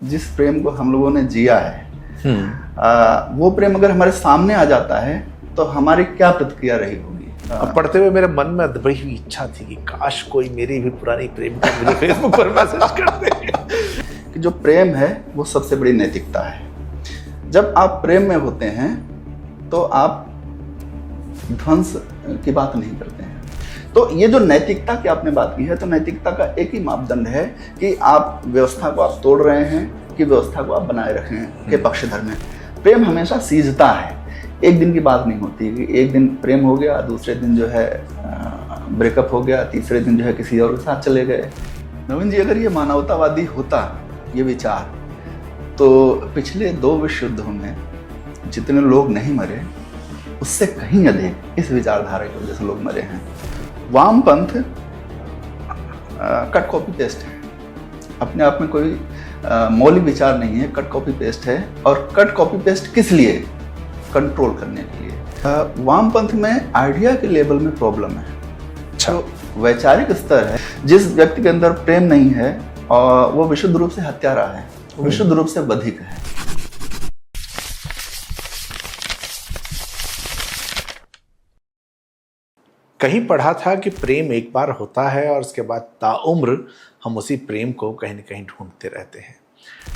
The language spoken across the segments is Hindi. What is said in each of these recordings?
जिस प्रेम को हम लोगों ने जिया है वो प्रेम अगर हमारे सामने आ जाता है तो हमारी क्या प्रतिक्रिया रही होगी। अब पढ़ते हुए मेरे मन में बड़ी हुई इच्छा थी कि काश कोई मेरी भी पुरानी प्रेम का मुझे फेसबुक पर मैसेज कर दे। कि जो प्रेम है वो सबसे बड़ी नैतिकता है। जब आप प्रेम में होते हैं तो आप ध्वंस की बात नहीं करते हैं। तो ये जो नैतिकता की आपने बात की है, तो नैतिकता का एक ही मापदंड है कि आप व्यवस्था को आप तोड़ रहे हैं कि व्यवस्था को आप बनाए रखें के पक्षधर में। प्रेम हमेशा सीजता है, एक दिन की बात नहीं होती कि एक दिन प्रेम हो गया, दूसरे दिन जो है ब्रेकअप हो गया, तीसरे दिन जो है किसी और के साथ चले गए। नवीन जी, अगर ये मानवतावादी होता ये विचार, तो पिछले 2 विश्व युद्धों में जितने लोग नहीं मरे उससे कहीं अधिक इस विचारधारा की वजह से लोग मरे हैं। वामपंथ कट कॉपी पेस्ट है, अपने आप में कोई मौलिक विचार नहीं है, कट कॉपी पेस्ट है। और कट कॉपी पेस्ट किस लिए? कंट्रोल करने के लिए। वामपंथ में आइडिया के लेवल में प्रॉब्लम है। तो वैचारिक स्तर है, जिस व्यक्ति के अंदर प्रेम नहीं है और वो विशुद्ध रूप से हत्यारा है, विशुद्ध रूप से बधिक है। कहीं पढ़ा था कि प्रेम एक बार होता है और उसके बाद ताउम्र हम उसी प्रेम को कहीं न कहीं ढूंढते रहते हैं।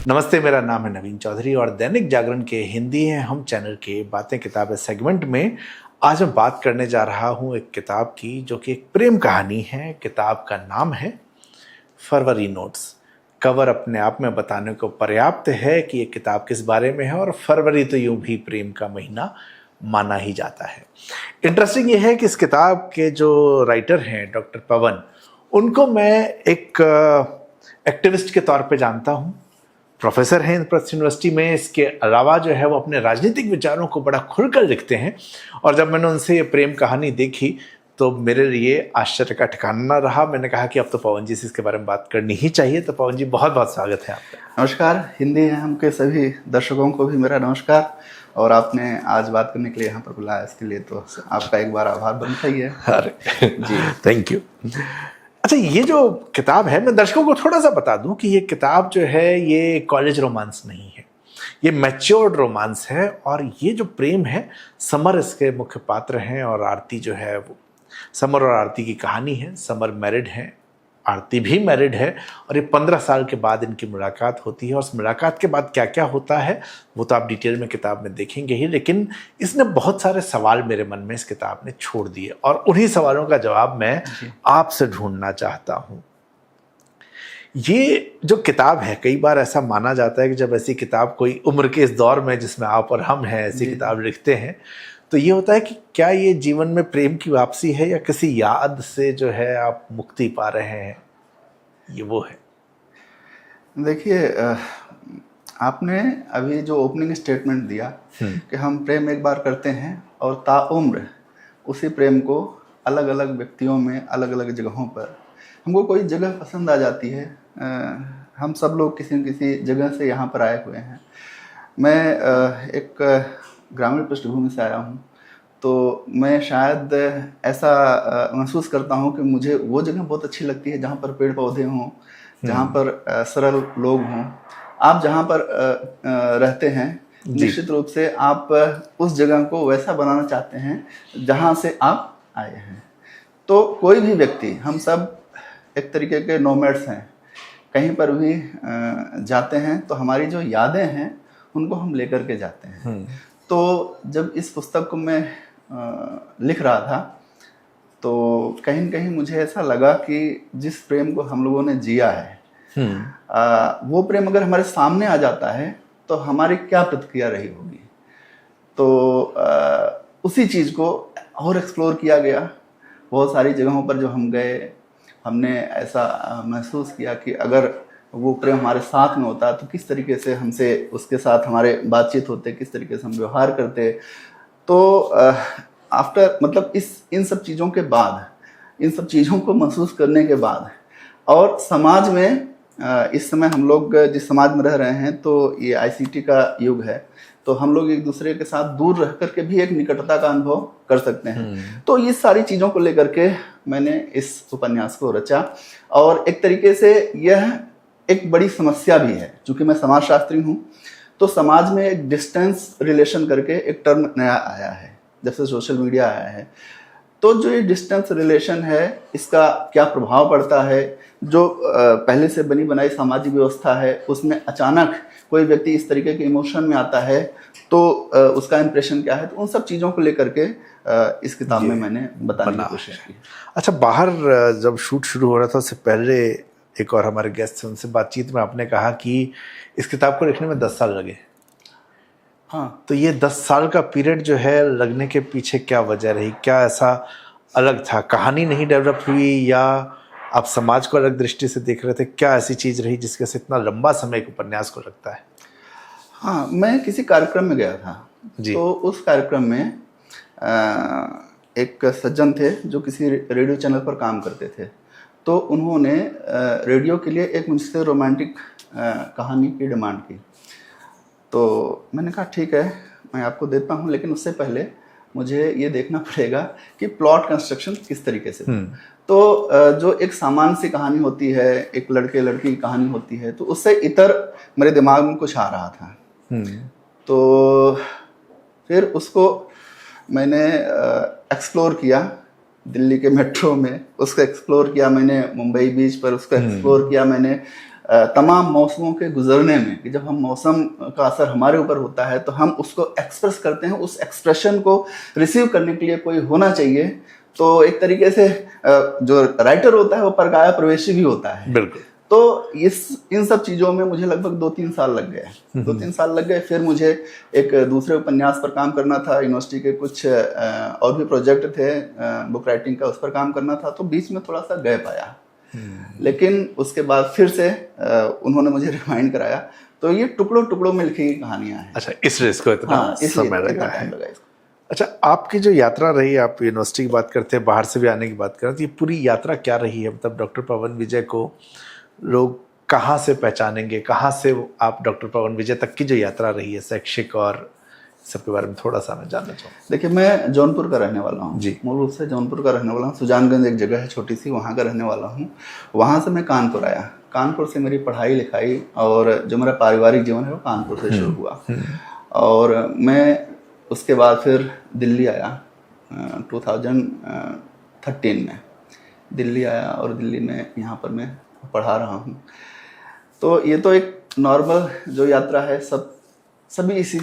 नमस्ते, मेरा नाम है नवीन चौधरी और दैनिक जागरण के हिंदी है हम चैनल के बातें किताबें सेगमेंट में आज मैं बात करने जा रहा हूँ एक किताब की, जो कि एक प्रेम कहानी है। किताब का नाम है फरवरी नोट्स। कवर अपने आप में बताने को पर्याप्त है कि ये किताब किस बारे में है, और फरवरी तो यूं भी प्रेम का महीना माना ही जाता है। इंटरेस्टिंग ये है कि इस किताब के जो राइटर हैं डॉक्टर पवन, उनको मैं एक एक्टिविस्ट के तौर पे जानता हूँ। प्रोफेसर हैं इंद्रप्रस्थ यूनिवर्सिटी में। इसके अलावा जो है वो अपने राजनीतिक विचारों को बड़ा खुलकर लिखते हैं। और जब मैंने उनसे ये प्रेम कहानी देखी तो मेरे लिए आश्चर्य का ठिकाना न रहा। मैंने कहा कि अब तो पवन जी से इसके बारे में बात करनी ही चाहिए। तो पवन जी, बहुत बहुत स्वागत है आपका। नमस्कार। हिंदी है हम के सभी दर्शकों को भी मेरा नमस्कार। और आपने आज बात करने के लिए यहाँ पर बुलाया, इसके लिए तो आपका एक बार आभार बनता ही है। अरे जी, थैंक यू। अच्छा, ये जो किताब है, मैं दर्शकों को थोड़ा सा बता दूं कि ये किताब जो है ये कॉलेज रोमांस नहीं है, ये मैच्योर्ड रोमांस है। और ये जो प्रेम है, समर इसके मुख्य पात्र हैं और आरती जो है वो, समर और आरती की कहानी है। समर मैरिड है, आरती भी मैरिड है, और ये 15 साल के बाद इनकी मुलाकात होती है। और उस मुलाकात के बाद क्या क्या होता है वो तो आप डिटेल में किताब में देखेंगे ही, लेकिन इसने बहुत सारे सवाल मेरे मन में इस किताब ने छोड़ दिए, और उन्हीं सवालों का जवाब मैं आपसे ढूंढना चाहता हूँ। ये जो किताब है, कई बार ऐसा माना जाता है कि जब ऐसी किताब कोई उम्र के इस दौर में जिसमें आप और हम हैं ऐसी किताब लिखते हैं, तो ये होता है कि क्या ये जीवन में प्रेम की वापसी है या किसी याद से जो है आप मुक्ति पा रहे हैं, ये वो है। देखिए, आपने अभी जो ओपनिंग स्टेटमेंट दिया कि हम प्रेम एक बार करते हैं और ताउम्र उसी प्रेम को अलग अलग व्यक्तियों में, अलग अलग जगहों पर, हमको कोई जगह पसंद आ जाती है। हम सब लोग किसी न किसी जगह से यहाँ पर आए हुए हैं। मैं एक ग्रामीण पृष्ठभूमि से आया हूँ, तो मैं शायद ऐसा महसूस करता हूँ कि मुझे वो जगह बहुत अच्छी लगती है जहाँ पर पेड़ पौधे हों, जहाँ पर सरल लोग हों। आप जहाँ पर रहते हैं, निश्चित रूप से आप उस जगह को वैसा बनाना चाहते हैं जहाँ से आप आए हैं। तो कोई भी व्यक्ति, हम सब एक तरीके के नोमैड्स हैं, कहीं पर भी जाते हैं तो हमारी जो यादें हैं उनको हम लेकर के जाते हैं। तो जब इस पुस्तक को मैं लिख रहा था तो कहीं न कहीं मुझे ऐसा लगा कि जिस प्रेम को हम लोगों ने जिया है वो प्रेम अगर हमारे सामने आ जाता है तो हमारी क्या प्रतिक्रिया रही होगी। तो उसी चीज़ को और एक्सप्लोर किया गया। बहुत सारी जगहों पर जो हम गए, हमने ऐसा महसूस किया कि अगर वो प्रेम हमारे साथ में होता तो किस तरीके से हमसे, उसके साथ हमारे बातचीत होते, किस तरीके से हम व्यवहार करते। तो आफ्टर मतलब इन सब चीज़ों के बाद, इन सब चीज़ों को महसूस करने के बाद, और समाज में इस समय हम लोग जिस समाज में रह रहे हैं, तो ये ICT का युग है, तो हम लोग एक दूसरे के साथ दूर रह करके भी एक निकटता का अनुभव कर सकते हैं। तो ये सारी चीज़ों को लेकर के मैंने इस उपन्यास को रचा। और एक तरीके से यह एक बड़ी समस्या भी है। चूंकि मैं समाजशास्त्री हूँ, तो समाज में एक डिस्टेंस रिलेशन करके एक टर्म नया आया है, जब से सोशल मीडिया आया है। तो जो ये डिस्टेंस रिलेशन है, इसका क्या प्रभाव पड़ता है, जो पहले से बनी बनाई सामाजिक व्यवस्था है उसमें अचानक कोई व्यक्ति इस तरीके के इमोशन में आता है, तो उसका इंप्रेशन क्या है, तो उन सब चीज़ों को लेकर के इस किताब में मैंने बताने की कोशिश की। अच्छा, बाहर जब शूट शुरू हो रहा था उससे पहले एक और हमारे गेस्ट थे, उनसे बातचीत में आपने कहा कि इस किताब को लिखने में 10 साल लगे। हाँ, तो ये 10 साल का पीरियड जो है लगने के पीछे क्या वजह रही? क्या ऐसा अलग था, कहानी नहीं डेवलप हुई, या आप समाज को अलग दृष्टि से देख रहे थे? क्या ऐसी चीज रही जिसके से इतना लंबा समय एक उपन्यास को लगता है? हाँ, मैं किसी कार्यक्रम में गया था जी। तो उस कार्यक्रम में एक सज्जन थे जो किसी रेडियो चैनल पर काम करते थे। तो उन्होंने रेडियो के लिए एक मुझसे रोमांटिक कहानी की डिमांड की। तो मैंने कहा ठीक है, मैं आपको देता हूँ, लेकिन उससे पहले मुझे ये देखना पड़ेगा कि प्लॉट कंस्ट्रक्शन किस तरीके से। तो जो एक सामान्य सी कहानी होती है, एक लड़के लड़की की कहानी होती है, तो उससे इतर मेरे दिमाग में कुछ आ रहा था। तो फिर उसको मैंने एक्सप्लोर किया दिल्ली के मेट्रो में, उसको एक्सप्लोर किया मैंने मुंबई बीच पर, उसको एक्सप्लोर किया मैंने तमाम मौसमों के गुजरने में, कि जब हम मौसम का असर हमारे ऊपर होता है तो हम उसको एक्सप्रेस करते हैं, उस एक्सप्रेशन को रिसीव करने के लिए कोई होना चाहिए। तो एक तरीके से जो राइटर होता है वो परकाया प्रवेशी भी होता है। बिल्कुल। तो इन सब चीज़ों में मुझे लगभग 2-3 साल लग गए। 2-3 साल लग गए। फिर मुझे एक दूसरे उपन्यास पर काम करना था, यूनिवर्सिटी के कुछ और भी प्रोजेक्ट थे बुक राइटिंग का, उस पर काम करना था। तो बीच में थोड़ा सा गैप आया, लेकिन उसके बाद फिर से उन्होंने मुझे रिमाइंड कराया। तो ये टुकड़ों टुकड़ों में लिखी गई कहानियां हैं। अच्छा, इसलिए इसको इतना समय लगा है। अच्छा, आपकी जो यात्रा रही, आप यूनिवर्सिटी की बात करते हैं, बाहर से भी आने की बात करते हैं, तो ये पूरी यात्रा क्या रही है? मतलब डॉक्टर पवन विजय को लोग कहाँ से पहचानेंगे, कहाँ से आप डॉक्टर पवन विजय तक की जो यात्रा रही है शैक्षिक और सबके बारे में थोड़ा सा मैं जानना चाहूँ। देखिए, मैं जौनपुर का रहने वाला हूँ जी। मूल रूप से जौनपुर का रहने वाला हूँ। सुजानगंज एक जगह है छोटी सी, वहाँ का रहने वाला हूँ। वहाँ से मैं कानपुर आया। कानपुर से मेरी पढ़ाई लिखाई और जो मेरा पारिवारिक जीवन है वो कानपुर से शुरू हुआ। और मैं उसके बाद फिर दिल्ली आया 2013 में दिल्ली आया, और दिल्ली में यहाँ पर मैं पढ़ा रहा हूँ। तो ये तो एक नॉर्मल जो यात्रा है, सभी इसी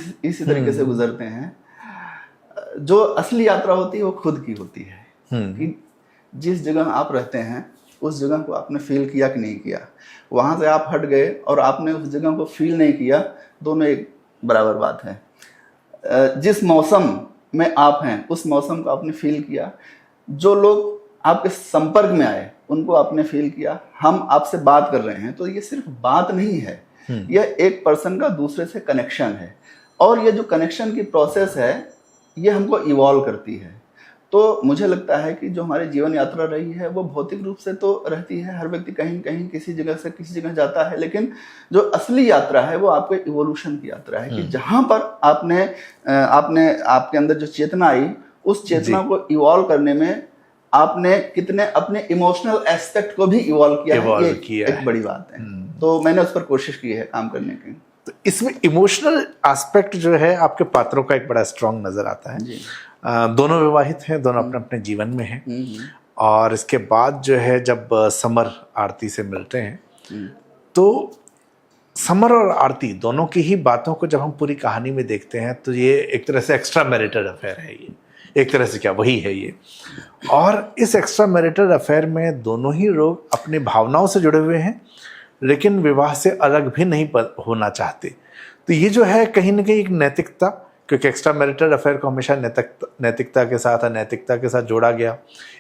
तरीके से गुजरते हैं। जो असली यात्रा होती है वो खुद की होती है, कि जिस जगह आप रहते हैं उस जगह को आपने फील किया कि नहीं किया। वहाँ से आप हट गए और आपने उस जगह को फील नहीं किया, दोनों एक बराबर बात है। जिस मौसम में आप हैं उस मौसम को आपने फील किया, जो लोग आपके संपर्क में आए उनको आपने फील किया। हम आपसे बात कर रहे हैं तो ये सिर्फ बात नहीं है, यह एक पर्सन का दूसरे से कनेक्शन है, और ये जो कनेक्शन की प्रोसेस है ये हमको इवॉल्व करती है। तो मुझे लगता है कि जो हमारी जीवन यात्रा रही है वो भौतिक रूप से तो रहती है, हर व्यक्ति कहीं कहीं किसी जगह से किसी जगह जाता है, लेकिन जो असली यात्रा है वो आपके इवोल्यूशन की यात्रा है, कि जहाँ पर आपने आपके अंदर जो चेतना आई, उस चेतना को इवॉल्व करने में आपने कितने अपने इमोशनल एस्पेक्ट को भी इवॉल्व किया है, ये एक बड़ी बात है। तो मैंने उस पर कोशिश की है काम करने की। तो इसमें इमोशनल एस्पेक्ट जो है आपके पात्रों का एक बड़ा स्ट्रॉन्ग नजर आता है। दोनों विवाहित हैं, दोनों अपने अपने जीवन में हैं, और इसके बाद जो है जब समर आरती से मिलते हैं तो समर और आरती दोनों की ही बातों को जब हम पूरी कहानी में देखते हैं तो ये एक तरह से एक्स्ट्रा मैरिटल अफेयर है। ये एक तरह से क्या वही है ये। और इस एक्स्ट्रा मैरिटल अफेयर में दोनों ही लोग अपनी भावनाओं से जुड़े हुए हैं, लेकिन विवाह से अलग भी नहीं होना चाहते। तो ये जो है कहीं ना कहीं एक नैतिकता, क्योंकि एक्स्ट्रा मैरिटल अफेयर को हमेशा नैतिकता के साथ अनैतिकता के साथ जोड़ा गया।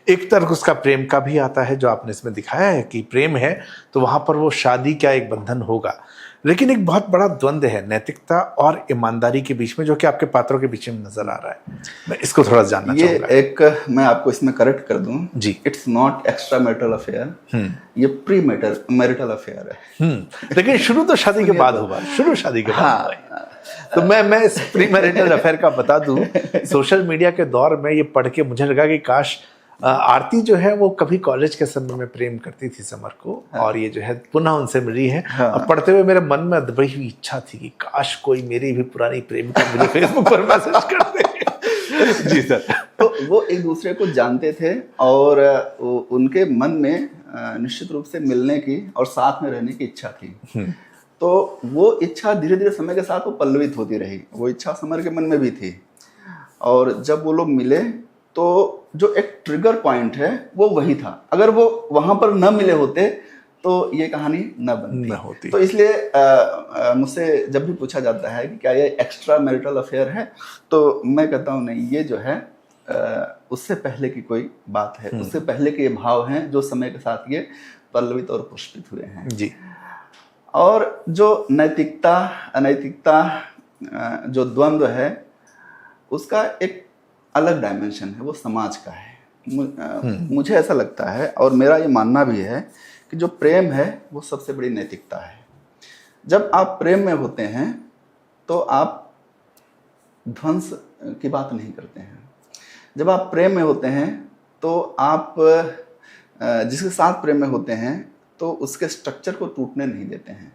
एक तरफ उसका प्रेम का भी आता है, जो आपने इसमें दिखाया है कि प्रेम है तो वहाँ पर वो शादी का एक बंधन होगा, लेकिन एक बहुत बड़ा द्वंद्व है नैतिकता और ईमानदारी के बीच में, जो कि आपके पात्रों के बीच में नजर आ रहा है। मैं इसको थोड़ा जानना चाहूँगा। ये एक मैं आपको इसमें करेक्ट कर दूं जी, it's not extra marital affair, ये प्री मैरिटल अफेयर है। लेकिन शुरू तो शादी के बाद हुआ, शुरू शादी के बाद हुआ। तो मैं इस प्री मैरिटल अफेयर का बता दूं, सोशल मीडिया के दौर में ये पढ़ के मुझे लगा कि काश आरती जो है वो कभी कॉलेज के समय में प्रेम करती थी समर को, और ये जो है पुनः उनसे मिली है। और पढ़ते हुए मेरे मन में बड़ी इच्छा थी कि काश कोई मेरी भी पुरानी प्रेमिका मुझे फेसबुक पर मैसेज कर दे। जी सर। तो वो एक दूसरे को जानते थे और उनके मन में निश्चित रूप से मिलने की और साथ में रहने की इच्छा थी। तो वो इच्छा धीरे धीरे समय के साथ वो पल्लवित होती रही। वो इच्छा समर के मन में भी थी, और जब वो लोग मिले तो जो एक ट्रिगर पॉइंट है वो वही था। अगर वो वहां पर न मिले होते तो ये कहानी न होती। तो इसलिए मुझसे जब भी पूछा जाता है कि क्या ये एक्स्ट्रा मैरिटल अफेयर है, तो मैं कहता हूँ नहीं, ये जो है उससे पहले की कोई बात है, उससे पहले के ये भाव हैं जो समय के साथ ये पल्लवित और पुष्पित हुए हैं जी। और जो नैतिकता अनैतिकता जो द्वंद्व है उसका एक अलग डायमेंशन है, वो समाज का है। मुझे ऐसा लगता है और मेरा ये मानना भी है कि जो प्रेम है वो सबसे बड़ी नैतिकता है। जब आप प्रेम में होते हैं तो आप ध्वंस की बात नहीं करते हैं। जब आप प्रेम में होते हैं तो आप जिसके साथ प्रेम में होते हैं तो उसके स्ट्रक्चर को टूटने नहीं देते हैं।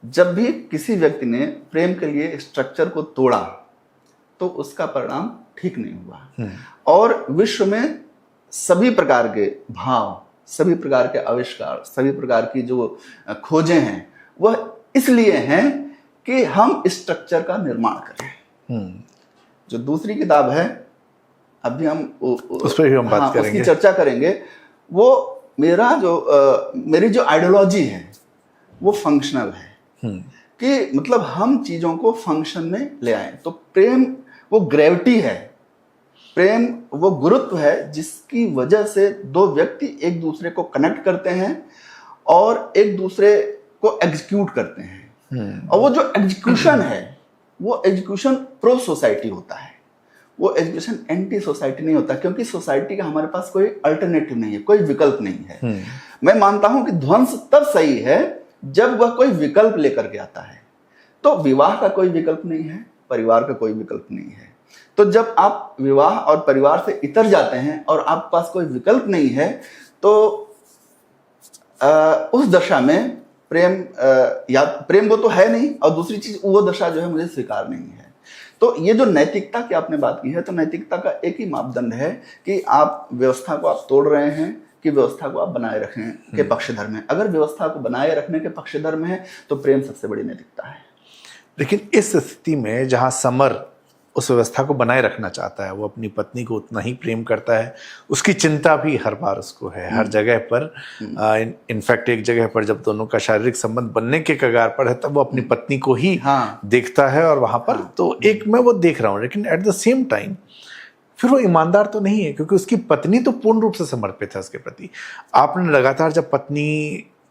जब भी किसी व्यक्ति ने प्रेम के लिए स्ट्रक्चर को तोड़ा तो उसका परिणाम ठीक नहीं हुआ। और विश्व में सभी प्रकार के भाव, सभी प्रकार के आविष्कार, सभी प्रकार की जो खोजें हैं वह इसलिए हैं कि हम स्ट्रक्चर का निर्माण करें। जो दूसरी किताब है, अभी हम उस पर भी हम बात करेंगे, उसकी चर्चा करेंगे। वो मेरी जो आइडियोलॉजी है वो फंक्शनल है कि मतलब हम चीजों को फंक्शन में ले आए। तो प्रेम वो ग्रेविटी है, प्रेम वो गुरुत्व है जिसकी वजह से दो व्यक्ति एक दूसरे को कनेक्ट करते हैं और एक दूसरे को एग्जीक्यूट करते हैं। और वो जो एग्जीक्यूशन है वो एग्जीक्यूशन प्रो सोसाइटी होता है, वो एग्जीक्यूशन एंटी सोसाइटी नहीं होता, क्योंकि सोसाइटी का हमारे पास कोई अल्टरनेटिव नहीं है, कोई विकल्प नहीं है। मैं मानता हूं कि ध्वंस तब सही है जब वह कोई विकल्प लेकर के आता है। तो विवाह का कोई विकल्प नहीं है, परिवार का कोई विकल्प नहीं है। तो जब आप विवाह और परिवार से इतर जाते हैं और आपके पास कोई विकल्प नहीं है तो उस दशा में या प्रेम वो तो है नहीं, और दूसरी चीज वो दशा जो है मुझे स्वीकार नहीं है। तो ये जो नैतिकता की आपने बात की है, तो नैतिकता का एक ही मापदंड है कि आप व्यवस्था को आप तोड़ रहे हैं कि व्यवस्था को आप बनाए रखने के पक्षधर में। अगर व्यवस्था को बनाए रखने के पक्षधर में है तो प्रेम सबसे बड़ी नैतिकता है। लेकिन इस स्थिति में जहां समर उस व्यवस्था को बनाए रखना चाहता है, वो अपनी पत्नी को उतना ही प्रेम करता है, उसकी चिंता भी हर बार उसको है, हर जगह पर। इनफैक्ट एक जगह पर जब दोनों का शारीरिक संबंध बनने के कगार पर है तब वो अपनी पत्नी को ही देखता है और वहां पर तो एक मैं वो देख रहा हूँ। लेकिन एट द सेम टाइम फिर वो ईमानदार तो नहीं है, क्योंकि उसकी पत्नी तो पूर्ण रूप से समर्पित है उसके प्रति। आपने लगातार जब पत्नी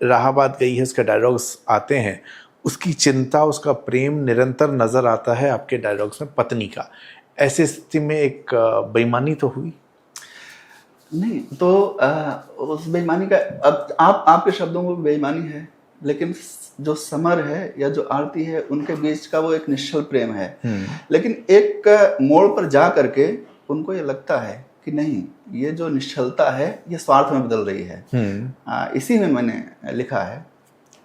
इलाहाबाद गई है उसके डायलॉग्स आते हैं, उसकी चिंता, उसका प्रेम निरंतर नजर आता है आपके डायलॉग्स में पत्नी का। ऐसी स्थिति में एक बेईमानी तो हुई नहीं, तो उस बेईमानी का अब आपके शब्दों में बेईमानी है, लेकिन जो समर है या जो आरती है उनके बीच का वो एक निश्चल प्रेम है। लेकिन एक मोड़ पर जा करके उनको ये लगता है कि नहीं, ये जो निश्चलता है ये स्वार्थ में बदल रही है। इसी में मैंने लिखा है,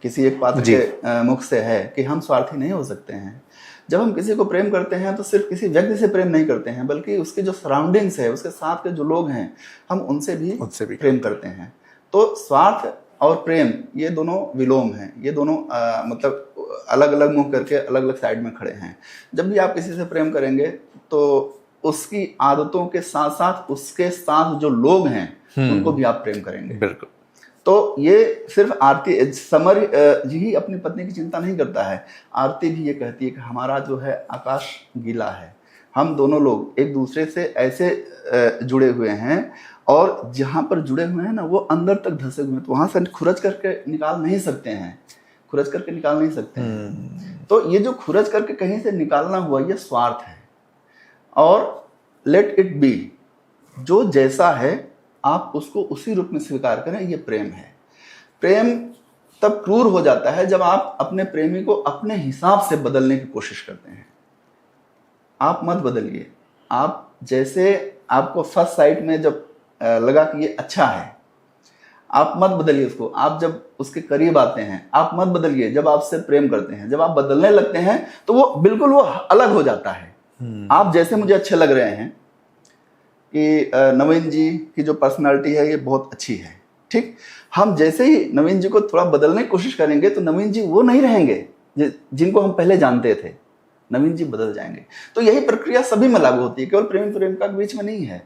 किसी एक पात्र के मुख से है कि हम स्वार्थी नहीं हो सकते हैं। जब हम किसी को प्रेम करते हैं तो सिर्फ किसी व्यक्ति से प्रेम नहीं करते हैं, बल्कि उसके जो सराउंडिंग्स है, उसके साथ के जो लोग हैं, हम उनसे भी प्रेम करते हैं। तो स्वार्थ और प्रेम ये दोनों विलोम हैं, ये दोनों मतलब अलग अलग मुंह करके अलग अलग साइड में खड़े हैं। जब भी आप किसी से प्रेम करेंगे तो उसकी आदतों के साथ साथ उसके साथ जो लोग हैं उनको भी आप प्रेम करेंगे। बिल्कुल। तो ये सिर्फ आरती, समर ही अपनी पत्नी की चिंता नहीं करता है, आरती भी ये कहती है कि हमारा जो है आकाश गीला है, हम दोनों लोग एक दूसरे से ऐसे जुड़े हुए हैं और जहाँ पर जुड़े हुए हैं ना वो अंदर तक धंसे हुए हैं, तो वहाँ से खुरच करके निकाल नहीं सकते हैं, खुरच करके निकाल नहीं सकते हैं। तो ये जो खुरच करके कहीं से निकालना हुआ ये स्वार्थ है। और लेट इट बी, जो जैसा है आप उसको उसी रूप में स्वीकार करें, ये प्रेम है। प्रेम तब क्रूर हो जाता है जब आप अपने प्रेमी को अपने हिसाब से बदलने की कोशिश करते हैं। आप मत बदलिए, आप जैसे आपको फर्स्ट साइट में जब लगा कि ये अच्छा है, आप मत बदलिए उसको। आप जब उसके करीब आते हैं आप मत बदलिए। जब आपसे प्रेम करते हैं, जब आप बदलने लगते हैं तो वो बिल्कुल वो अलग हो जाता है। आप जैसे मुझे अच्छे लग रहे हैं कि नवीन जी की जो पर्सनालिटी है ये बहुत अच्छी है, ठीक। हम जैसे ही नवीन जी को थोड़ा बदलने की कोशिश करेंगे तो नवीन जी वो नहीं रहेंगे जिनको हम पहले जानते थे। नवीन जी बदल जाएंगे। तो यही प्रक्रिया सभी में लागू होती है, केवल प्रेमी प्रेमिका के बीच में नहीं है।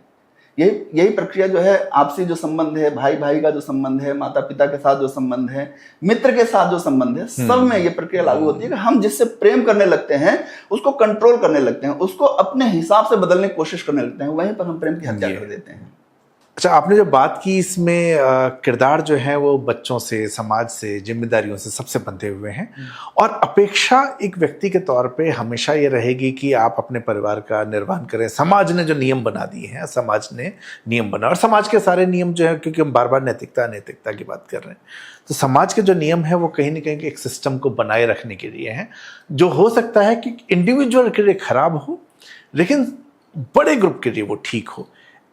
यही प्रक्रिया जो है आपसी जो संबंध है, भाई भाई का जो संबंध है, माता पिता के साथ जो संबंध है, मित्र के साथ जो संबंध है, सब में ये प्रक्रिया लागू होती है कि हम जिससे प्रेम करने लगते हैं उसको कंट्रोल करने लगते हैं, उसको अपने हिसाब से बदलने की कोशिश करने लगते हैं, वहीं पर हम प्रेम की हत्या कर देते हैं। अच्छा, आपने जो बात की इसमें किरदार जो है वो बच्चों से, समाज से, जिम्मेदारियों से सबसे बंधे हुए हैं। और अपेक्षा एक व्यक्ति के तौर पे हमेशा ये रहेगी कि आप अपने परिवार का निर्वहन करें। समाज ने जो नियम बना दिए हैं, समाज ने नियम बना, और समाज के सारे नियम जो है, क्योंकि हम बार बार नैतिकता की बात कर रहे हैं, तो समाज के जो नियम है वो कहीं ना कहीं एक सिस्टम को बनाए रखने के लिए हैं, जो हो सकता है कि इंडिविजुअल के लिए खराब हो लेकिन बड़े ग्रुप के लिए वो ठीक हो।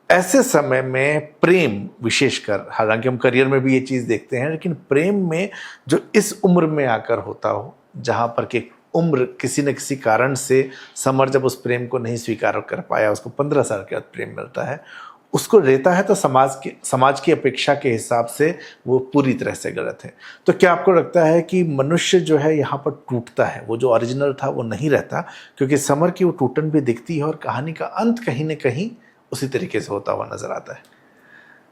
ऐसे समय में प्रेम विशेषकर, हालांकि हम करियर में भी ये चीज़ देखते हैं, लेकिन प्रेम में जो इस उम्र में आकर होता हो, जहाँ पर कि उम्र किसी न किसी कारण से, समर जब उस प्रेम को नहीं स्वीकार कर पाया, उसको 15 साल के बाद प्रेम मिलता है, उसको लेता है, तो समाज की अपेक्षा के हिसाब से वो पूरी तरह से गलत है। तो क्या आपको लगता है कि मनुष्य जो है यहाँ पर टूटता है, वो जो ओरिजिनल था वो नहीं रहता, क्योंकि समर की वो टूटन भी दिखती है और कहानी का अंत कहीं न कहीं उसी तरीके से होता हुआ नजर आता है?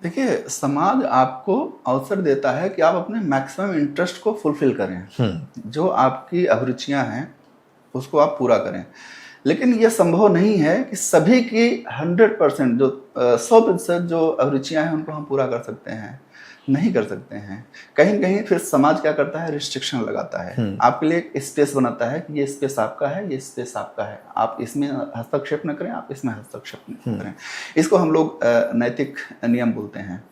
देखिए, समाज आपको अवसर देता है कि आप अपने मैक्सिमम इंटरेस्ट को फुलफिल करें, जो आपकी अभिरुचियां हैं उसको आप पूरा करें। लेकिन यह संभव नहीं है कि सभी की 100% जो 100% जो अभिरुचियां हैं उनको हम पूरा कर सकते हैं, नहीं कर सकते हैं। कहीं कहीं फिर समाज क्या करता है, रिस्ट्रिक्शन लगाता है, आपके लिए एक स्पेस बनाता है कि ये स्पेस आपका है, ये स्पेस आपका है, आप इसमें हस्तक्षेप न करें, आप इसमें हस्तक्षेप न करें। इसको हम लोग नैतिक नियम बोलते हैं।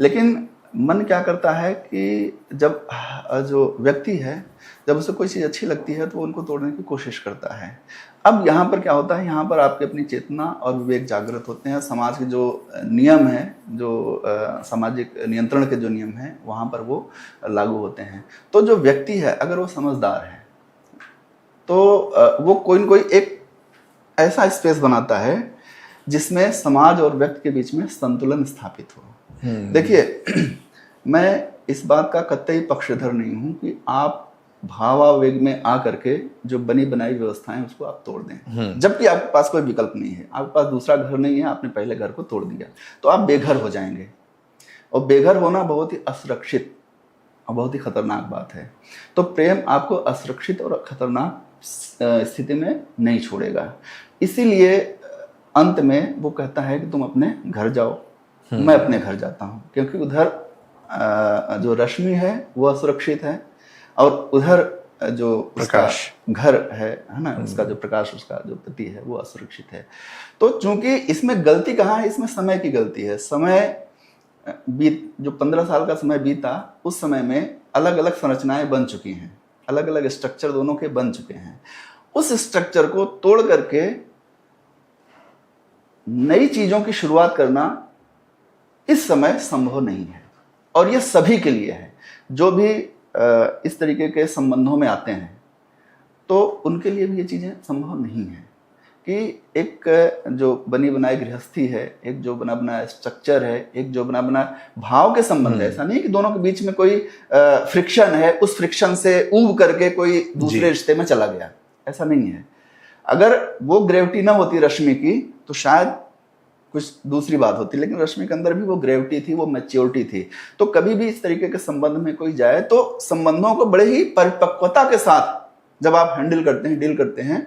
लेकिन मन क्या करता है कि जब जो व्यक्ति है, जब उसे कोई चीज़ अच्छी लगती है तो वो उनको तोड़ने की कोशिश करता है। अब यहाँ पर क्या होता है, यहाँ पर आपकी अपनी चेतना और विवेक जागृत होते हैं। समाज के जो नियम हैं, जो सामाजिक नियंत्रण के जो नियम हैं, वहाँ पर वो लागू होते हैं। तो जो व्यक्ति है अगर वो समझदार है तो वो कोई न कोई एक ऐसा स्पेस बनाता है जिसमें समाज और व्यक्ति के बीच में संतुलन स्थापित हो। देखिए, मैं इस बात का कतई पक्षधर नहीं हूँ कि आप भावावेग में आकर के जो बनी बनाई व्यवस्थाएं उसको आप तोड़ दें, जबकि आपके पास कोई विकल्प नहीं है, आपके पास दूसरा घर नहीं है, आपने पहले घर को तोड़ दिया तो आप बेघर हो जाएंगे। और बेघर होना बहुत ही असुरक्षित और बहुत ही खतरनाक बात है। तो प्रेम आपको असुरक्षित और खतरनाक स्थिति में नहीं छोड़ेगा। इसीलिए अंत में वो कहता है कि तुम अपने घर जाओ, मैं अपने घर जाता हूँ, क्योंकि उधर जो रश्मि है वो असुरक्षित है और उधर जो प्रकाश घर है ना, उसका जो प्रकाश, उसका जो पति है वो असुरक्षित है। तो चूंकि इसमें गलती कहाँ है, इसमें समय की गलती है। समय जो 15 साल का समय बीता, उस समय में अलग अलग संरचनाएं बन चुकी हैं, अलग अलग स्ट्रक्चर दोनों के बन चुके हैं। उस स्ट्रक्चर को तोड़ करके नई चीजों की शुरुआत करना इस समय संभव नहीं है। और ये सभी के लिए है, जो भी इस तरीके के संबंधों में आते हैं तो उनके लिए भी ये चीज़ें संभव नहीं है कि एक जो बनी बनाई गृहस्थी है, एक जो बना बनाया स्ट्रक्चर है, एक जो बना बनाया भाव के संबंध है। ऐसा नहीं कि दोनों के बीच में कोई फ्रिक्शन है, उस फ्रिक्शन से ऊब करके कोई दूसरे रिश्ते में चला गया, ऐसा नहीं है। अगर वो ग्रेविटी ना होती रश्मि की तो शायद कुछ दूसरी बात होती, लेकिन रश्मि के अंदर भी वो ग्रेविटी थी, वो मैच्योरिटी थी। तो कभी भी इस तरीके के संबंध में कोई जाए तो संबंधों को बड़े ही परिपक्वता के साथ जब आप हैंडल करते हैं, डील करते हैं,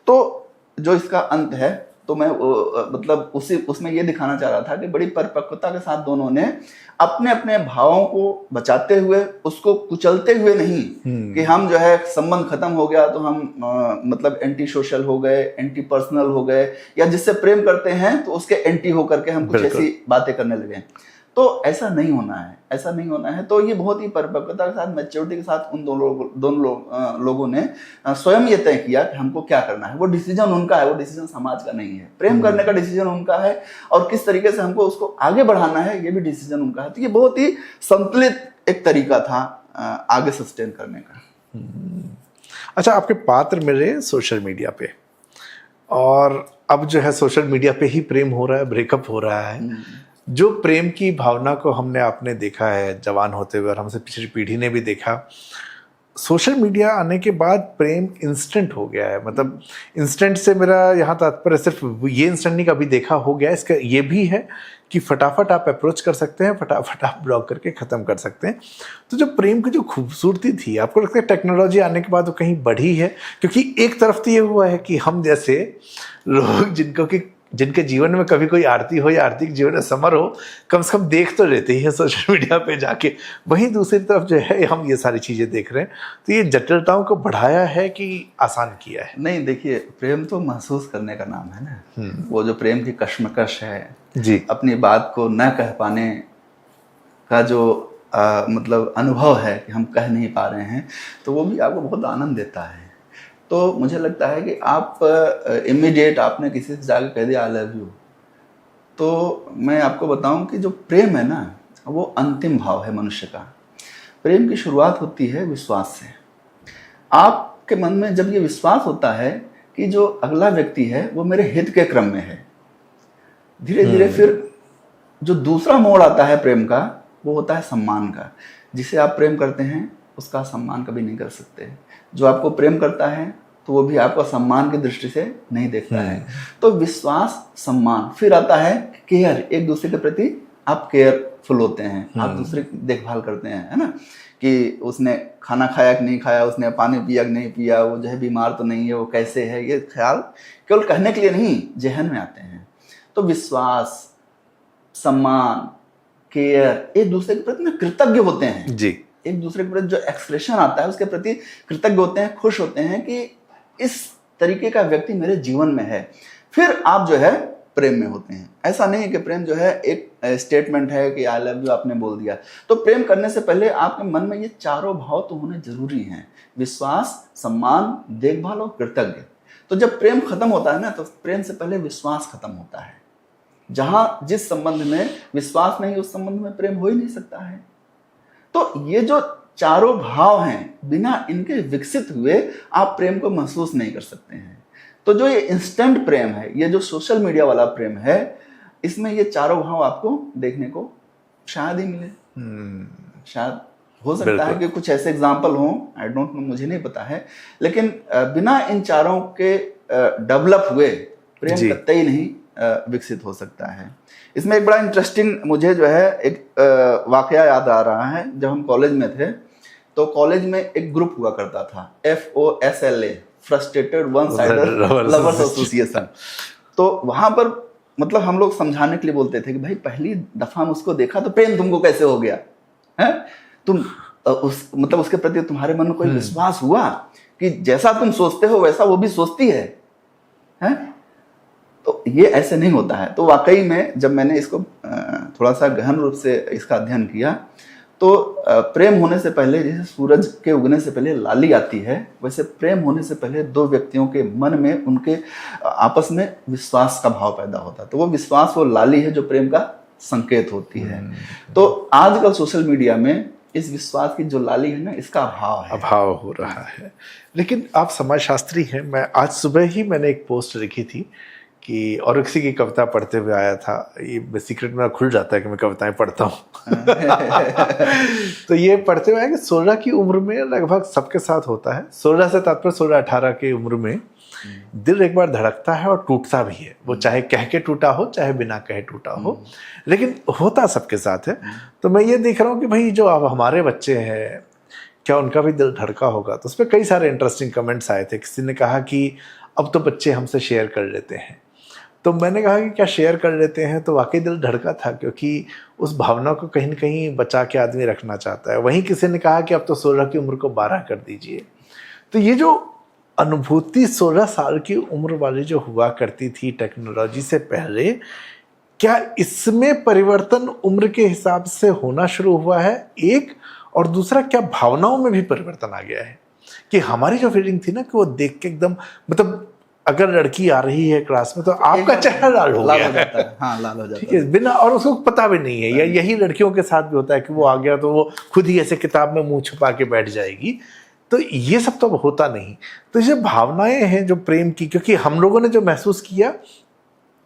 तो जो इसका अंत है, तो मैं मतलब उसमें ये दिखाना चाह रहा था कि बड़ी परिपक्वता के साथ दोनों ने अपने अपने भावों को बचाते हुए, उसको कुचलते हुए नहीं कि हम जो है संबंध खत्म हो गया तो हम मतलब एंटी सोशल हो गए, एंटी पर्सनल हो गए, या जिससे प्रेम करते हैं तो उसके एंटी होकर के हम कुछ ऐसी बातें करने लगे। तो ऐसा नहीं होना है, ऐसा नहीं होना है। तो ये बहुत ही परिपक्वता के साथ, मैच्योरिटी के साथ उन दोनों लोगों ने स्वयं ये तय किया कि हमको क्या करना है। वो डिसीजन उनका है, वो डिसीजन समाज का नहीं है। प्रेम करने का डिसीजन उनका है और किस तरीके से हमको उसको आगे बढ़ाना है, ये भी डिसीजन उनका है। तो ये बहुत ही संतुलित एक तरीका था आगे सस्टेन करने का। अच्छा, आपके पात्र मिले सोशल मीडिया पे, और अब जो है सोशल मीडिया पे ही प्रेम हो रहा है, ब्रेकअप हो रहा है। जो प्रेम की भावना को हमने आपने देखा है जवान होते हुए, और हमसे पिछली पीढ़ी ने भी देखा, सोशल मीडिया आने के बाद प्रेम इंस्टेंट हो गया है। मतलब इंस्टेंट से मेरा यहाँ तात्पर्य सिर्फ ये इंस्टेंट नहीं, कभी देखा हो गया, इसका ये भी है कि फटाफट आप अप्रोच कर सकते हैं, फटाफट आप ब्लॉक करके ख़त्म कर सकते हैं। तो जो प्रेम की जो खूबसूरती थी, आपको लगता है टेक्नोलॉजी आने के बाद वो कहीं बढ़ी है? क्योंकि एक तरफ तो ये हुआ है कि हम जैसे लोग जिनके जीवन में कभी कोई आरती हो या आर्थिक जीवन में समर हो, कम से कम देख तो लेते ही है सोशल मीडिया पे जाके। वहीं दूसरी तरफ जो है हम ये सारी चीज़ें देख रहे हैं। तो ये जटिलताओं को बढ़ाया है कि आसान किया है? नहीं, देखिए, प्रेम तो महसूस करने का नाम है ना। वो जो प्रेम की कश्मकश है जी, अपनी अपनी बात को न कह पाने का जो मतलब अनुभव है कि हम कह नहीं पा रहे हैं, तो वो भी आपको बहुत आनंद देता है। तो मुझे लगता है कि आप इमीडिएट आपने किसी से जाकर कह दिया आई लव यू, तो मैं आपको बताऊं कि जो प्रेम है ना, वो अंतिम भाव है मनुष्य का। प्रेम की शुरुआत होती है विश्वास से। आपके मन में जब ये विश्वास होता है कि जो अगला व्यक्ति है वो मेरे हित के क्रम में है, धीरे धीरे फिर जो दूसरा मोड़ आता है प्रेम का, वो होता है सम्मान का। जिसे आप प्रेम करते हैं उसका सम्मान कभी नहीं कर सकते। जो आपको प्रेम करता है तो वो भी आपको सम्मान की दृष्टि से नहीं देखता है। तो विश्वास, सम्मान, फिर आता है केयर। एक दूसरे के प्रति आप केयरफुल होते हैं, आप दूसरे की देखभाल करते हैं, है ना, कि उसने खाना खाया कि नहीं खाया, उसने पानी पिया कि नहीं पिया, वो जो है बीमार तो नहीं है, वो कैसे है, ये ख्याल केवल कहने के लिए नहीं, जेहन में आते हैं। तो विश्वास, सम्मान, केयर, एक दूसरे के प्रति कृतज्ञ होते हैं जी। एक दूसरे के प्रति जो एक्सप्रेशन आता है उसके प्रति कृतज्ञ होते हैं, खुश होते हैं कि इस तरीके का व्यक्ति मेरे जीवन में है। फिर आप जो है प्रेम में होते हैं। ऐसा नहीं है कि प्रेम जो है एक स्टेटमेंट है कि आई लव यू आपने बोल दिया। तो प्रेम करने से पहले आपके मन में ये चारों भाव तो होने जरूरी हैं: विश्वास, सम्मान, देखभाल और कृतज्ञ। तो जब प्रेम खत्म होता है ना, तो प्रेम से पहले विश्वास खत्म होता है। जहां जिस संबंध में विश्वास नहीं, उस संबंध में प्रेम हो ही नहीं सकता है। तो ये जो चारों भाव हैं, बिना इनके विकसित हुए आप प्रेम को महसूस नहीं कर सकते हैं। तो जो ये इंस्टेंट प्रेम है, ये जो सोशल मीडिया वाला प्रेम है, इसमें ये चारों भाव आपको देखने को शायद ही मिले। शायद हो सकता है कि कुछ ऐसे एग्जाम्पल हों, आई डोंट नो, मुझे नहीं पता है। लेकिन बिना इन चारों के डेवलप हुए प्रेम कतई नहीं विकसित हो सकता है। इसमें एक बड़ा इंटरेस्टिंग मुझे जो है एक वाकया याद आ रहा है। जब हम कॉलेज में थे तो कॉलेज में एक ग्रुप हुआ करता था, FOSLA, frustrated one sided lovers association. तो वहां पर मतलब हम लोग समझाने के लिए बोलते थे कि भाई पहली दफा हम उसको देखा तो प्रेम तुमको कैसे हो गया है, तुम मतलब उसके प्रति तुम्हारे मन में कोई विश्वास हुआ कि जैसा तुम सोचते हो वैसा वो भी सोचती है? तो ये ऐसे नहीं होता है। तो वाकई में जब मैंने इसको थोड़ा सा गहन रूप से इसका अध्ययन किया, तो प्रेम होने से पहले जैसे सूरज के उगने से पहले लाली आती है, वैसे प्रेम होने से पहले दो व्यक्तियों के मन में, उनके आपस में विश्वास का भाव पैदा होता है। तो वो विश्वास, वो लाली है जो प्रेम का संकेत होती है। तो आजकल सोशल मीडिया में इस विश्वास की जो लाली है ना, इसका अभाव हो रहा है। लेकिन आप समाजशास्त्री हैं। मैं आज सुबह ही मैंने एक पोस्ट लिखी थी कि और किसी की कविता पढ़ते हुए आया था। ये सीक्रेट मेरा खुल जाता है कि मैं कविताएं पढ़ता हूँ। तो ये पढ़ते हुए आया कि 16 की उम्र में लगभग सबके साथ होता है। 16 से तात्पर्य 16-18 की उम्र में दिल एक बार धड़कता है और टूटता भी है। वो चाहे कह के टूटा हो, चाहे बिना कहे टूटा हो, लेकिन होता सबके साथ है। तो मैं ये देख रहा हूँ कि भाई जो अब हमारे बच्चे हैं, क्या उनका भी दिल धड़का होगा? तो उस पर कई सारे इंटरेस्टिंग कमेंट्स आए थे। किसी ने कहा कि अब तो बच्चे हमसे शेयर कर लेते हैं। तो मैंने कहा कि क्या शेयर कर लेते हैं? तो वाकई दिल धड़का था, क्योंकि उस भावना को कहीं न कहीं बचा के आदमी रखना चाहता है। वहीं किसी ने कहा कि अब तो 16 की उम्र को 12 कर दीजिए। तो ये जो अनुभूति 16 साल की उम्र वाली जो हुआ करती थी टेक्नोलॉजी से पहले, क्या इसमें परिवर्तन उम्र के हिसाब से होना शुरू हुआ है, एक, और दूसरा क्या भावनाओं में भी परिवर्तन आ गया है कि हमारी जो फीलिंग थी ना कि वो देख के एकदम, मतलब अगर लड़की आ रही है क्लास में तो आपका चेहरा लाल हो गया जाता है। हाँ, लाल हो जाता ठीक है, बिना, और उसको पता भी नहीं है, या यही लड़कियों के साथ भी होता है कि वो आ गया तो वो खुद ही ऐसे किताब में मुंह छुपा के बैठ जाएगी। तो ये सब तो होता नहीं। तो ये भावनाएं हैं जो प्रेम की, क्योंकि हम लोगों ने जो महसूस किया,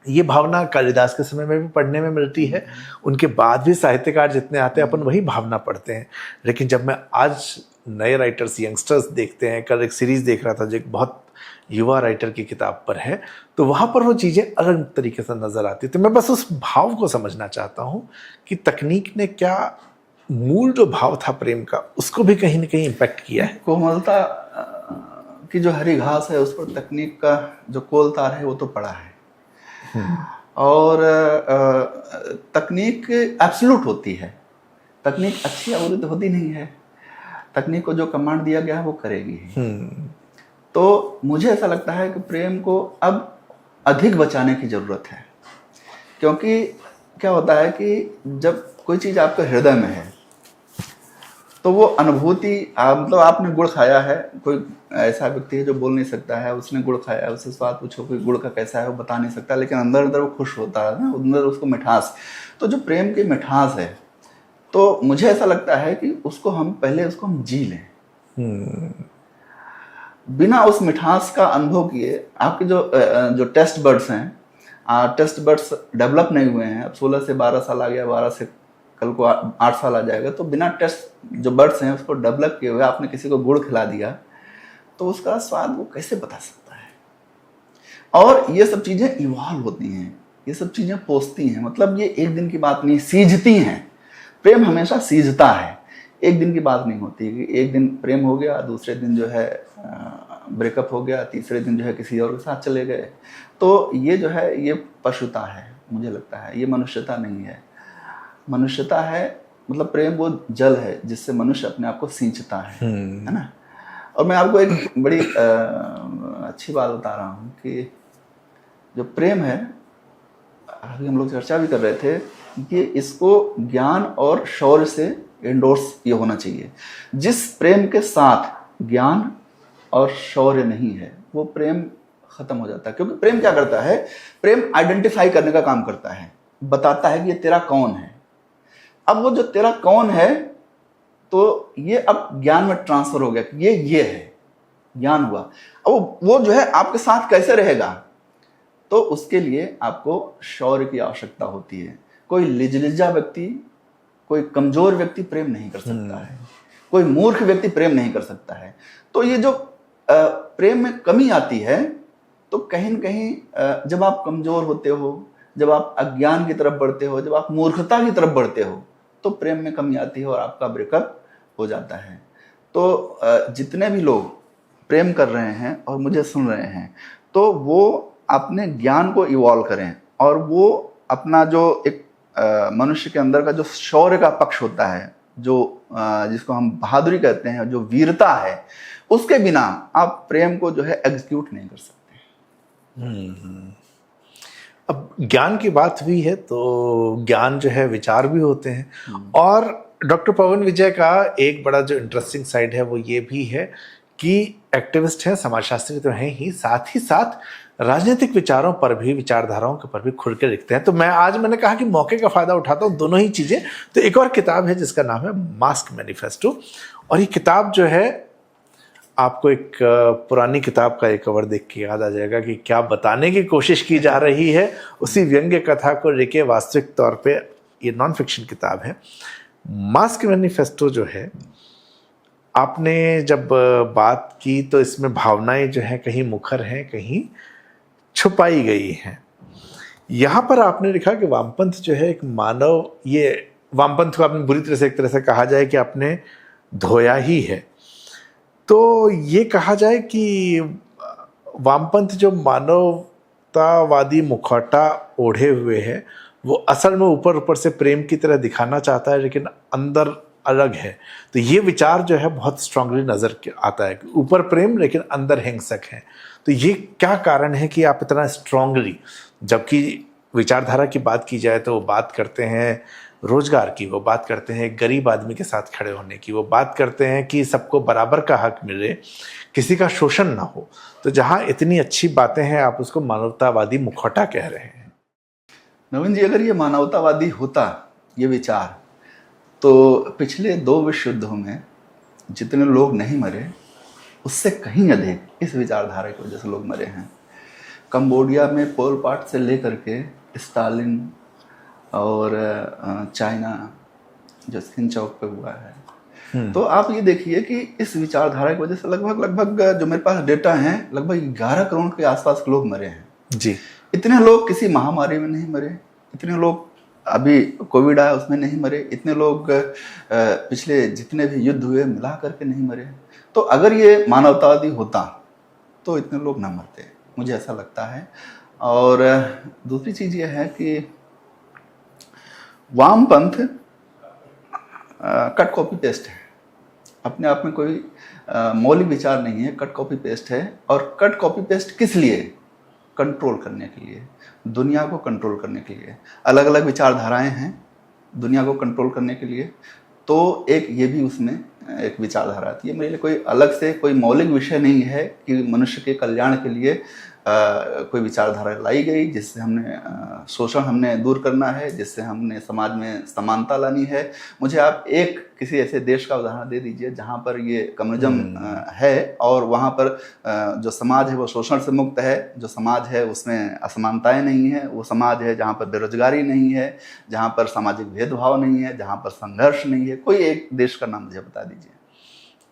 ये भावना कालिदास के समय में भी पढ़ने में मिलती है, उनके बाद भी साहित्यकार जितने आते हैं अपन वही भावना पढ़ते हैं। लेकिन जब मैं आज नए राइटर्स, यंगस्टर्स देखते हैं, कल एक सीरीज देख रहा था जो एक बहुत युवा राइटर की किताब पर है, तो वहाँ पर वो चीज़ें अलग तरीके से नज़र आती। तो मैं बस उस भाव को समझना चाहता हूँ कि तकनीक ने क्या मूल जो भाव था प्रेम का, उसको भी कहीं ना कहीं इम्पैक्ट किया है। कोमलता की जो हरी घास है उस पर तकनीक का जो कोलतार है वो तो पड़ा है। और तकनीक एब्सोल्यूट होती है, तकनीक अच्छी या बुरी तो होती नहीं है। तकनीक को जो कमांड दिया गया है वो करेगी ही। तो मुझे ऐसा लगता है कि प्रेम को अब अधिक बचाने की ज़रूरत है, क्योंकि क्या होता है कि जब कोई चीज़ आपके हृदय में है तो वो अनुभूति, मतलब आपने गुड़ खाया है, कोई ऐसा व्यक्ति है जो बोल नहीं सकता है, उसने गुड़ खाया है, उससे स्वाद पूछो कि गुड़ का कैसा है, वो बता नहीं सकता, लेकिन अंदर अंदर वो खुश होता है ना, अंदर उसको मिठास। तो जो प्रेम की मिठास है, तो मुझे ऐसा लगता है कि उसको हम पहले उसको हम जी लें। बिना उस मिठास का अनुभव किए आपके जो टेस्ट बर्ड्स हैं, टेस्ट बर्ड्स डेवलप नहीं हुए हैं, अब 16 से 12 साल आ गया, 12 से कल को 8 साल आ जाएगा, तो बिना टेस्ट जो बर्ड्स हैं उसको डेवलप किए हुए आपने किसी को गुड़ खिला दिया तो उसका स्वाद वो कैसे बता सकता है। और ये सब चीज़ें इवॉल्व होती हैं, ये सब चीज़ें पोसती हैं, मतलब ये एक दिन की बात नहीं, सीझती हैं। प्रेम हमेशा सीझता है, एक दिन की बात नहीं होती कि एक दिन प्रेम हो गया, दूसरे दिन जो है ब्रेकअप हो गया, तीसरे दिन जो है किसी और के साथ चले गए। तो ये जो है ये पशुता है, मुझे लगता है ये मनुष्यता नहीं है। मनुष्यता है, मतलब प्रेम वो जल है जिससे मनुष्य अपने आप को सींचता है ना। और मैं आपको एक बड़ी अच्छी बात बता रहा हूँ कि जो प्रेम है, अभी हम लोग चर्चा भी कर रहे थे कि इसको ज्ञान और शौर्य से इंडोर्स ये होना चाहिए। जिस प्रेम के साथ ज्ञान और शौर्य नहीं है वो प्रेम खत्म हो जाता है। क्योंकि प्रेम क्या करता है, प्रेम आइडेंटिफाई करने का काम करता है, बताता है कि ये तेरा कौन है। अब वो जो तेरा कौन है तो ये अब ज्ञान में ट्रांसफर हो गया कि ये है, ज्ञान हुआ। अब वो जो है आपके साथ कैसे रहेगा, तो उसके लिए आपको शौर्य की आवश्यकता होती है। कोई लिजलिजा व्यक्ति, कोई कमजोर व्यक्ति प्रेम नहीं कर सकता है, कोई मूर्ख व्यक्ति प्रेम नहीं कर सकता है। तो ये जो प्रेम में कमी आती है, तो कहीं न कहीं जब आप कमजोर होते हो, जब आप अज्ञान की तरफ बढ़ते हो, जब आप मूर्खता की तरफ बढ़ते हो, तो प्रेम में कमी आती है और आपका ब्रेकअप हो जाता है। तो जितने भी लोग प्रेम कर रहे हैं और मुझे सुन रहे हैं, तो वो अपने ज्ञान को इवॉल्व करें और वो अपना जो एक मनुष्य के अंदर का जो शौर्य का पक्ष होता है, जो जिसको हम बहादुरी कहते हैं, जो वीरता है, उसके बिना आप प्रेम को जो है एग्जीक्यूट नहीं कर सकते। अब ज्ञान की बात हुई है तो ज्ञान जो है विचार भी होते हैं। और डॉक्टर पवन विजय का एक बड़ा जो इंटरेस्टिंग साइड है वो ये भी है कि एक्टिविस्ट हैं, समाजशास्त्री तो हैं ही साथ राजनीतिक विचारों पर भी, विचारधाराओं के पर भी खुल के लिखते हैं। तो मैंने कहा कि मौके का फायदा उठाता हूँ, दोनों ही चीजें। तो एक और किताब है जिसका नाम है मास्क मैनिफेस्टो, और ये किताब जो है आपको एक पुरानी किताब का एक कवर देख के याद आ जाएगा कि क्या बताने की कोशिश की जा रही है। उसी व्यंग्य कथा को लेके वास्तविक तौर पे ये नॉन फिक्शन किताब है। मास्क मैनिफेस्टो जो है, आपने जब बात की तो इसमें भावनाएं जो है कहीं मुखर हैं, कहीं छुपाई गई हैं। यहाँ पर आपने लिखा कि वामपंथ जो है एक मानव, ये वामपंथ को आपने बुरी तरह से, एक तरह से कहा जाए कि आपने धोया ही है। तो ये कहा जाए कि वामपंथ जो मानवतावादी मुखौटा ओढ़े हुए है, वो असल में ऊपर से प्रेम की तरह दिखाना चाहता है, लेकिन अंदर अलग है। तो ये विचार जो है बहुत स्ट्रांगली नजर आता है कि ऊपर प्रेम लेकिन अंदर हिंसक है। तो ये क्या कारण है कि आप इतना स्ट्रांगली, जबकि विचारधारा की बात की जाए तो वो बात करते हैं रोजगार की, वो बात करते हैं गरीब आदमी के साथ खड़े होने की, वो बात करते हैं कि सबको बराबर का हक मिले, किसी का शोषण ना हो। तो जहाँ इतनी अच्छी बातें हैं आप उसको मानवतावादी मुखौटा कह रहे हैं। नवीन जी, अगर ये मानवतावादी होता ये विचार, तो पिछले 2 विश्व युद्धों में जितने लोग नहीं मरे उससे कहीं अधिक इस विचारधारा की वजह से लोग मरे हैं। कंबोडिया में पोल पाट से लेकर के स्टालिन और चाइना जो स्किन चौक पे हुआ है, तो आप ये देखिए कि इस विचारधारा की वजह से लगभग जो मेरे पास डेटा है लगभग 11 करोड़ के आसपास लोग मरे हैं जी। इतने लोग किसी महामारी में नहीं मरे, इतने लोग अभी कोविड आया उसमें नहीं मरे, इतने लोग पिछले जितने भी युद्ध हुए मिला करके नहीं मरे। तो अगर ये मानवतावादी होता तो इतने लोग ना मरते, मुझे ऐसा लगता है। और दूसरी चीज़ ये है कि वामपंथ कट कॉपी पेस्ट है, अपने आप में कोई मौलिक विचार नहीं है, कट कॉपी पेस्ट है। और कट कॉपी पेस्ट किस लिए? कंट्रोल करने के लिए, दुनिया को कंट्रोल करने के लिए। अलग अलग विचारधाराएं हैं दुनिया को कंट्रोल करने के लिए, तो एक ये भी उसमें एक विचारधारा आती है। मेरे लिए कोई अलग से कोई मौलिक विषय नहीं है कि मनुष्य के कल्याण के लिए कोई विचारधारा लाई गई जिससे हमने शोषण हमने दूर करना है, जिससे हमने समाज में समानता लानी है। मुझे आप एक किसी ऐसे देश का उदाहरण दे दीजिए जहाँ पर ये कम्युनिज्म है और वहाँ पर जो समाज है वो शोषण से मुक्त है, जो समाज है उसमें असमानताएं नहीं है, वो समाज है जहाँ पर बेरोजगारी नहीं है, जहाँ पर सामाजिक भेदभाव नहीं है, जहाँ पर संघर्ष नहीं है। कोई एक देश का नाम मुझे बता दीजिए।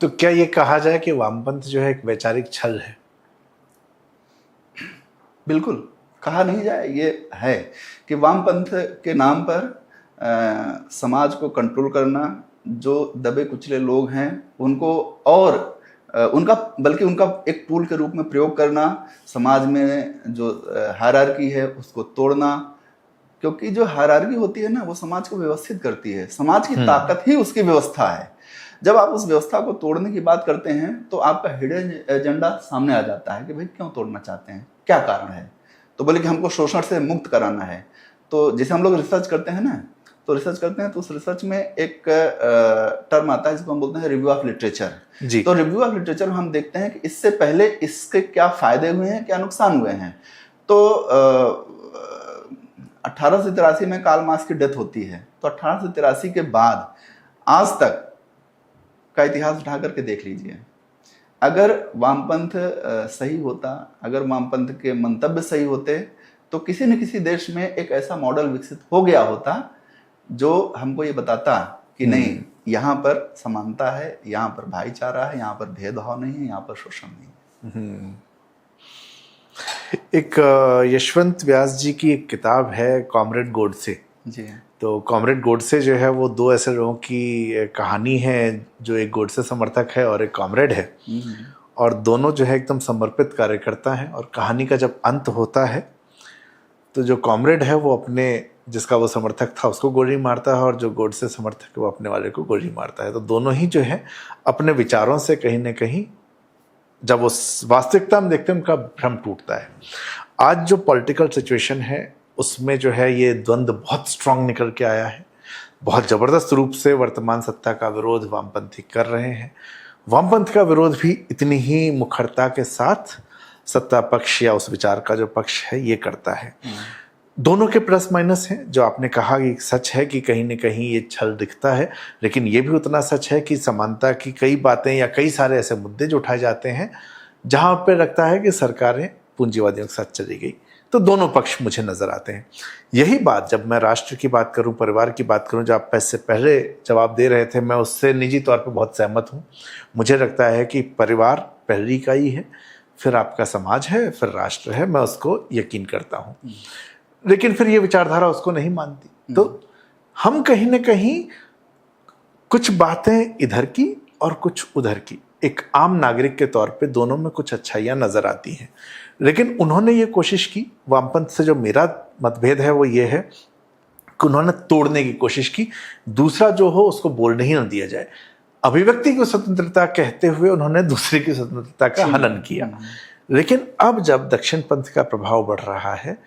तो क्या ये कहा जाए कि वामपंथ जो है एक वैचारिक छल है? बिल्कुल कहा नहीं जाए, ये है कि वामपंथ के नाम पर समाज को कंट्रोल करना, जो दबे कुचले लोग हैं उनको और उनका बल्कि उनका एक टूल के रूप में प्रयोग करना, समाज में जो हायरार्की है उसको तोड़ना। क्योंकि जो हायरार्की होती है ना वो समाज को व्यवस्थित करती है, समाज की ताकत ही उसकी व्यवस्था है। जब आप उस व्यवस्था को तोड़ने की बात करते हैं तो आपका हिडन एजेंडा सामने आ जाता है कि भाई क्यों तोड़ना चाहते हैं, क्या कारण है। तो बोले कि हमको शोषण से मुक्त कराना है। तो जैसे हम लोग रिसर्च करते हैं ना, तो रिसर्च करते हैं तो उस रिसर्च में एक टर्म आता है जिसको हम बोलते हैं रिव्यू ऑफ लिटरेचर। तो रिव्यू ऑफ लिटरेचर में हम देखते हैं कि इससे पहले इसके क्या फायदे हुए हैं, क्या नुकसान हुए हैं। तो 1883 में कार्ल मार्क्स की डेथ होती है, तो 1883 के बाद आज तक का इतिहास उठा करके देख लीजिए। अगर वामपंथ सही होता, अगर वामपंथ के मंतव्य सही होते, तो किसी न किसी देश में एक ऐसा मॉडल विकसित हो गया होता जो हमको ये बताता कि नहीं, यहाँ पर समानता है, यहाँ पर भाईचारा है, यहाँ पर भेदभाव नहीं है, यहाँ पर शोषण नहीं है। एक यशवंत व्यास जी की एक किताब है कॉमरेड गोडसे जी। तो कॉमरेड गोडसे जो है वो दो ऐसे लोगों की कहानी है, जो एक गोडसे समर्थक है और एक कॉमरेड है, और दोनों जो है एकदम समर्पित कार्यकर्ता हैं। और कहानी का जब अंत होता है तो जो कॉमरेड है वो अपने जिसका वो समर्थक था उसको गोली मारता है, और जो गोडसे समर्थक है वो अपने वाले को गोली मारता है। तो दोनों ही जो है अपने विचारों से कहीं ना कहीं जब वो वास्तविकता में देखते हैं उनका भ्रम टूटता है। आज जो पॉलिटिकल सिचुएशन है उसमें जो है ये द्वंद्व बहुत स्ट्रांग निकल के आया है। बहुत ज़बरदस्त रूप से वर्तमान सत्ता का विरोध वामपंथी कर रहे हैं। वामपंथ का विरोध भी इतनी ही मुखरता के साथ सत्ता पक्ष या उस विचार का जो पक्ष है ये करता है। दोनों के प्लस माइनस हैं। जो आपने कहा कि सच है कि कहीं न कहीं ये छल दिखता है, लेकिन ये भी उतना सच है कि समानता की कई बातें या कई सारे ऐसे मुद्दे जो उठाए जाते हैं जहाँ पे लगता है कि सरकारें पूंजीवादियों के साथ चली गई। तो दोनों पक्ष मुझे नज़र आते हैं। यही बात जब मैं राष्ट्र की बात करूं, परिवार की बात करूं, जो आप इससे पहले जवाब दे रहे थे, मैं उससे निजी तौर पे बहुत सहमत हूं। मुझे लगता है कि परिवार पहली इकाई है, फिर आपका समाज है, फिर राष्ट्र है। मैं उसको यकीन करता हूं, लेकिन फिर ये विचारधारा उसको नहीं मानती। तो हम कहीं ना कहीं कुछ बातें इधर की और कुछ उधर की, एक आम नागरिक के तौर पे दोनों में कुछ अच्छाइयाँ नज़र आती हैं। लेकिन उन्होंने ये कोशिश की, वामपंथ से जो मेरा मतभेद है वो ये है कि उन्होंने तोड़ने की कोशिश की, दूसरा जो हो उसको बोलने ही न दिया जाए। अभिव्यक्ति की स्वतंत्रता कहते हुए उन्होंने दूसरे की स्वतंत्रता का हनन किया। लेकिन अब जब दक्षिण पंथ का प्रभाव बढ़ रहा है,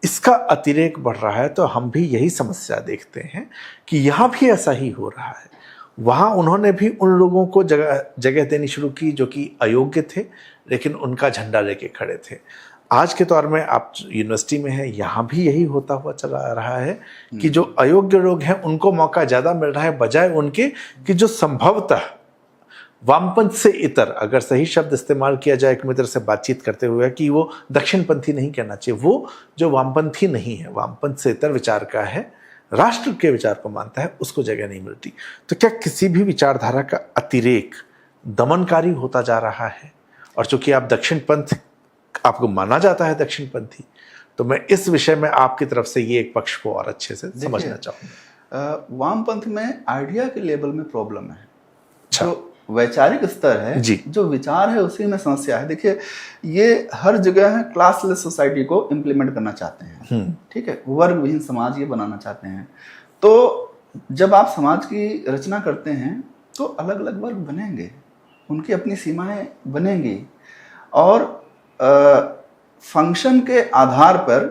इसका अतिरेक बढ़ रहा है, तो हम भी यही समस्या देखते हैं कि यहाँ भी ऐसा ही हो रहा है। वहाँ उन्होंने भी उन लोगों को जगह देनी शुरू की जो कि अयोग्य थे, लेकिन उनका झंडा लेके खड़े थे। आज के दौर में आप यूनिवर्सिटी में हैं, यहाँ भी यही होता हुआ चला आ रहा है कि जो अयोग्य लोग हैं उनको मौका ज़्यादा मिल रहा है, बजाय उनके कि जो संभवतः वामपंथ से इतर, अगर सही शब्द इस्तेमाल किया जाए एक मित्र से बातचीत करते हुए, कि वो दक्षिणपंथी नहीं कहना चाहिए, वो जो वामपंथी नहीं है, वामपंथ से इतर विचार का है, राष्ट्र के विचार को मानता है, उसको जगह नहीं मिलती। तो क्या किसी भी विचारधारा का अतिरेक दमनकारी होता जा रहा है? और चूंकि आप दक्षिणपंथ, आपको माना जाता है दक्षिणपंथी, तो मैं इस विषय में आपकी तरफ से ये एक पक्ष को और अच्छे से समझना चाहूँगा। वामपंथ में आइडिया के लेवल में प्रॉब्लम है। अच्छा। जो वैचारिक स्तर है, जो विचार है, उसी में समस्या है। देखिए, ये हर जगह है क्लासलेस सोसाइटी को इम्प्लीमेंट करना चाहते हैं, ठीक है, वर्ग विहीन समाज ये बनाना चाहते हैं। तो जब आप समाज की रचना करते हैं तो अलग अलग वर्ग बनेंगे, उनकी अपनी सीमाएं बनेंगी, और फंक्शन के आधार पर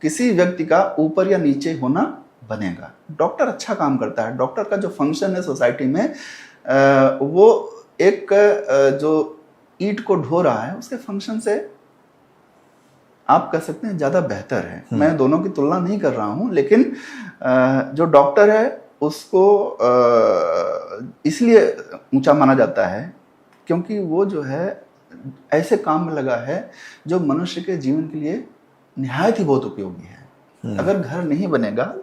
किसी व्यक्ति का ऊपर या नीचे होना बनेगा। डॉक्टर अच्छा काम करता है, डॉक्टर का जो फंक्शन है सोसाइटी में, वो एक जो ईंट को ढो रहा है उसके फंक्शन से आप कह सकते हैं ज़्यादा बेहतर है। मैं दोनों की तुलना नहीं कर रहा हूँ, लेकिन जो डॉक्टर है उसको इसलिए ऊंचा माना जाता है क्योंकि वो जो है ऐसे काम में लगा है जो मनुष्य के जीवन के लिए निहायत ही बहुत उपयोगी है। अगर घर नहीं बनेगा,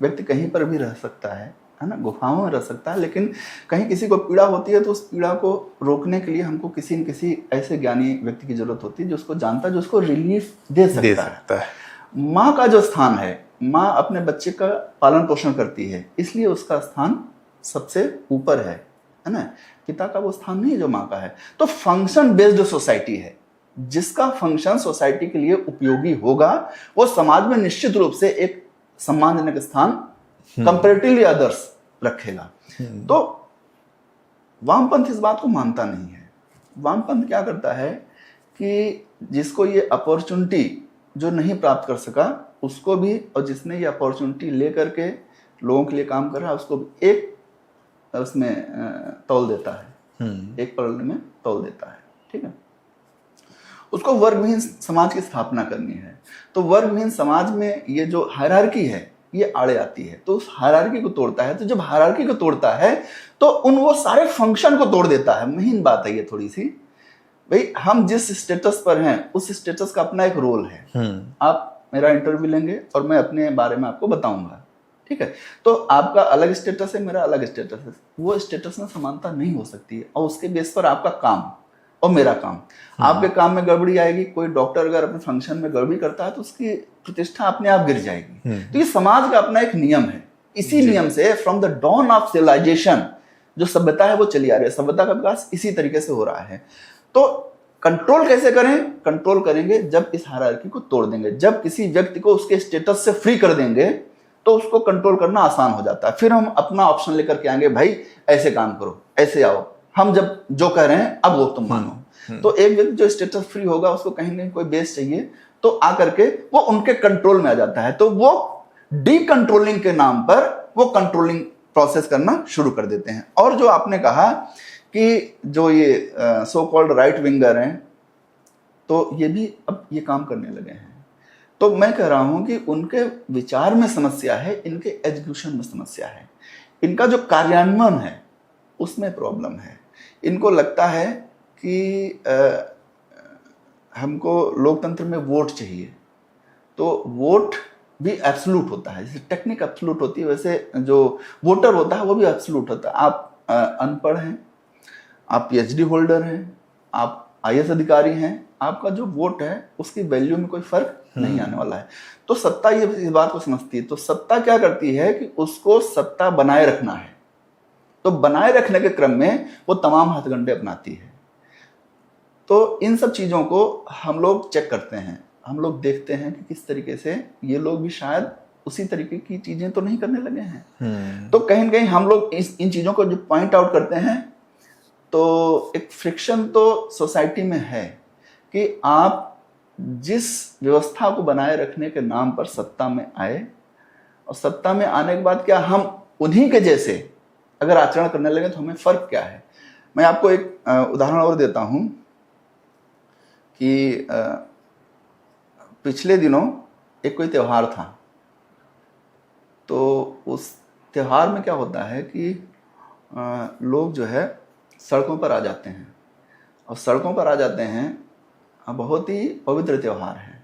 व्यक्ति कहीं पर भी रह सकता है ना, गुफाओं में रह सकता है, लेकिन कहीं किसी को पीड़ा होती है तो उस पीड़ा को रोकने के लिए हमको किसी न किसी ऐसे ज्ञानी व्यक्ति की जरूरत होती है जो उसको जानता है, जो उसको रिलीफ दे सकता है। माँ का जो स्थान है, माँ अपने बच्चे का पालन पोषण करती है, इसलिए उसका स्थान सबसे ऊपर है ना। पिता का वो स्थान नहीं है जो माँ का है। तो फंक्शन बेस्ड सोसाइटी है, जिसका फंक्शन सोसाइटी के लिए उपयोगी होगा वो समाज में निश्चित रूप से एक सम्मानजनक स्थान कंपैरेटिवली अदर्स रखेगा। तो वामपंथ इस बात को मानता नहीं है। वामपंथ क्या करता है कि जिसको ये अपॉर्चुनिटी जो नहीं प्राप्त कर सका उसको भी, और जिसने ये अपॉर्चुनिटी ले करके लोगों के लिए काम कर रहा है उसको भी एक उसमें तौल देता है, एक पलड़े में तौल देता है, ठीक है। उसको वर्गविहीन समाज की स्थापना करनी है। तो वर्गविहीन समाज में ये जो हायरार्की है ये आड़े आती है, तो उस हायरार्की को तोड़ता है। तो जब हायरार्की को तोड़ता है तो वो सारे फंक्शन को तोड़ देता है। महीन बात है ये थोड़ी सी, भाई हम जिस स्टेटस पर हैं उस स्टेटस का अपना एक रोल है। आप मेरा इंटरव्यू लेंगे और मैं अपने बारे में आपको बताऊंगा, ठीक है। तो आपका अलग स्टेटस है, मेरा अलग स्टेटस है, वो स्टेटस में समानता नहीं हो सकती है। और उसके बेस पर आपका काम और मेरा काम, आपके काम में गड़बड़ी आएगी। कोई डॉक्टर अगर अपने फंक्शन में गड़बड़ी करता है तो उसकी प्रतिष्ठा अपने आप गिर जाएगी। तो ये समाज का अपना एक नियम है। इसी नियम से from the dawn of civilisation जो सभ्यता है वो चली आ रही है। सभ्यता का विकास इसी तरीके से हो रहा है। तो कंट्रोल कैसे करें? कंट्रोल करेंगे जब इस हायरार्की को तोड़ देंगे, जब किसी व्यक्ति को उसके स्टेटस से फ्री कर देंगे तो उसको कंट्रोल करना आसान हो जाता है। फिर हम अपना ऑप्शन लेकर के आएंगे, भाई ऐसे काम करो, ऐसे आओ, हम जब जो कह रहे हैं अब वो तुम मानो। तो एक व्यक्ति जो स्टेटस फ्री होगा उसको कहीं ना कहीं कोई बेस चाहिए, तो आकर के वो उनके कंट्रोल में आ जाता है। तो वो डी कंट्रोलिंग के नाम पर वो कंट्रोलिंग प्रोसेस करना शुरू कर देते हैं। और जो आपने कहा कि जो ये सो कॉल्ड राइट विंगर हैं, तो ये भी अब ये काम करने लगे हैं। तो मैं कह रहा हूं कि उनके विचार में समस्या है, इनके एग्जीक्यूशन में समस्या है, इनका जो कार्यान्वयन है उसमें प्रॉब्लम है। इनको लगता है कि हमको लोकतंत्र में वोट चाहिए, तो वोट भी एब्सोल्यूट होता है। जैसे टेक्निक एब्सोल्यूट होती है, वैसे जो वोटर होता है वो भी एब्सोल्यूट होता है। आप अनपढ़ हैं, आप पीएचडी होल्डर हैं, आप आईएएस अधिकारी हैं, आपका जो वोट है उसकी वैल्यू में कोई फर्क नहीं आने वाला है। तो सत्ता ये इस बात को समझती है। तो सत्ता क्या करती है कि उसको सत्ता बनाए रखना है, तो बनाए रखने के क्रम में वो तमाम हथकंडे अपनाती है। तो इन सब चीजों को हम लोग चेक करते हैं, हम लोग देखते हैं कि किस तरीके से ये लोग भी शायद उसी तरीके की चीजें तो नहीं करने लगे हैं। तो कहीं ना कहीं हम लोग इन चीजों को जो पॉइंट आउट करते हैं, तो एक फ्रिक्शन तो सोसाइटी में है कि आप जिस व्यवस्था को बनाए रखने के नाम पर सत्ता में आए, और सत्ता में आने के बाद क्या हम उन्हीं के जैसे अगर आचरण करने लगे तो हमें फर्क क्या है। मैं आपको एक उदाहरण और देता हूं कि पिछले दिनों एक कोई त्यौहार था, तो उस त्यौहार में क्या होता है कि लोग जो है सड़कों पर आ जाते हैं, और सड़कों पर आ जाते हैं, बहुत ही पवित्र त्यौहार है,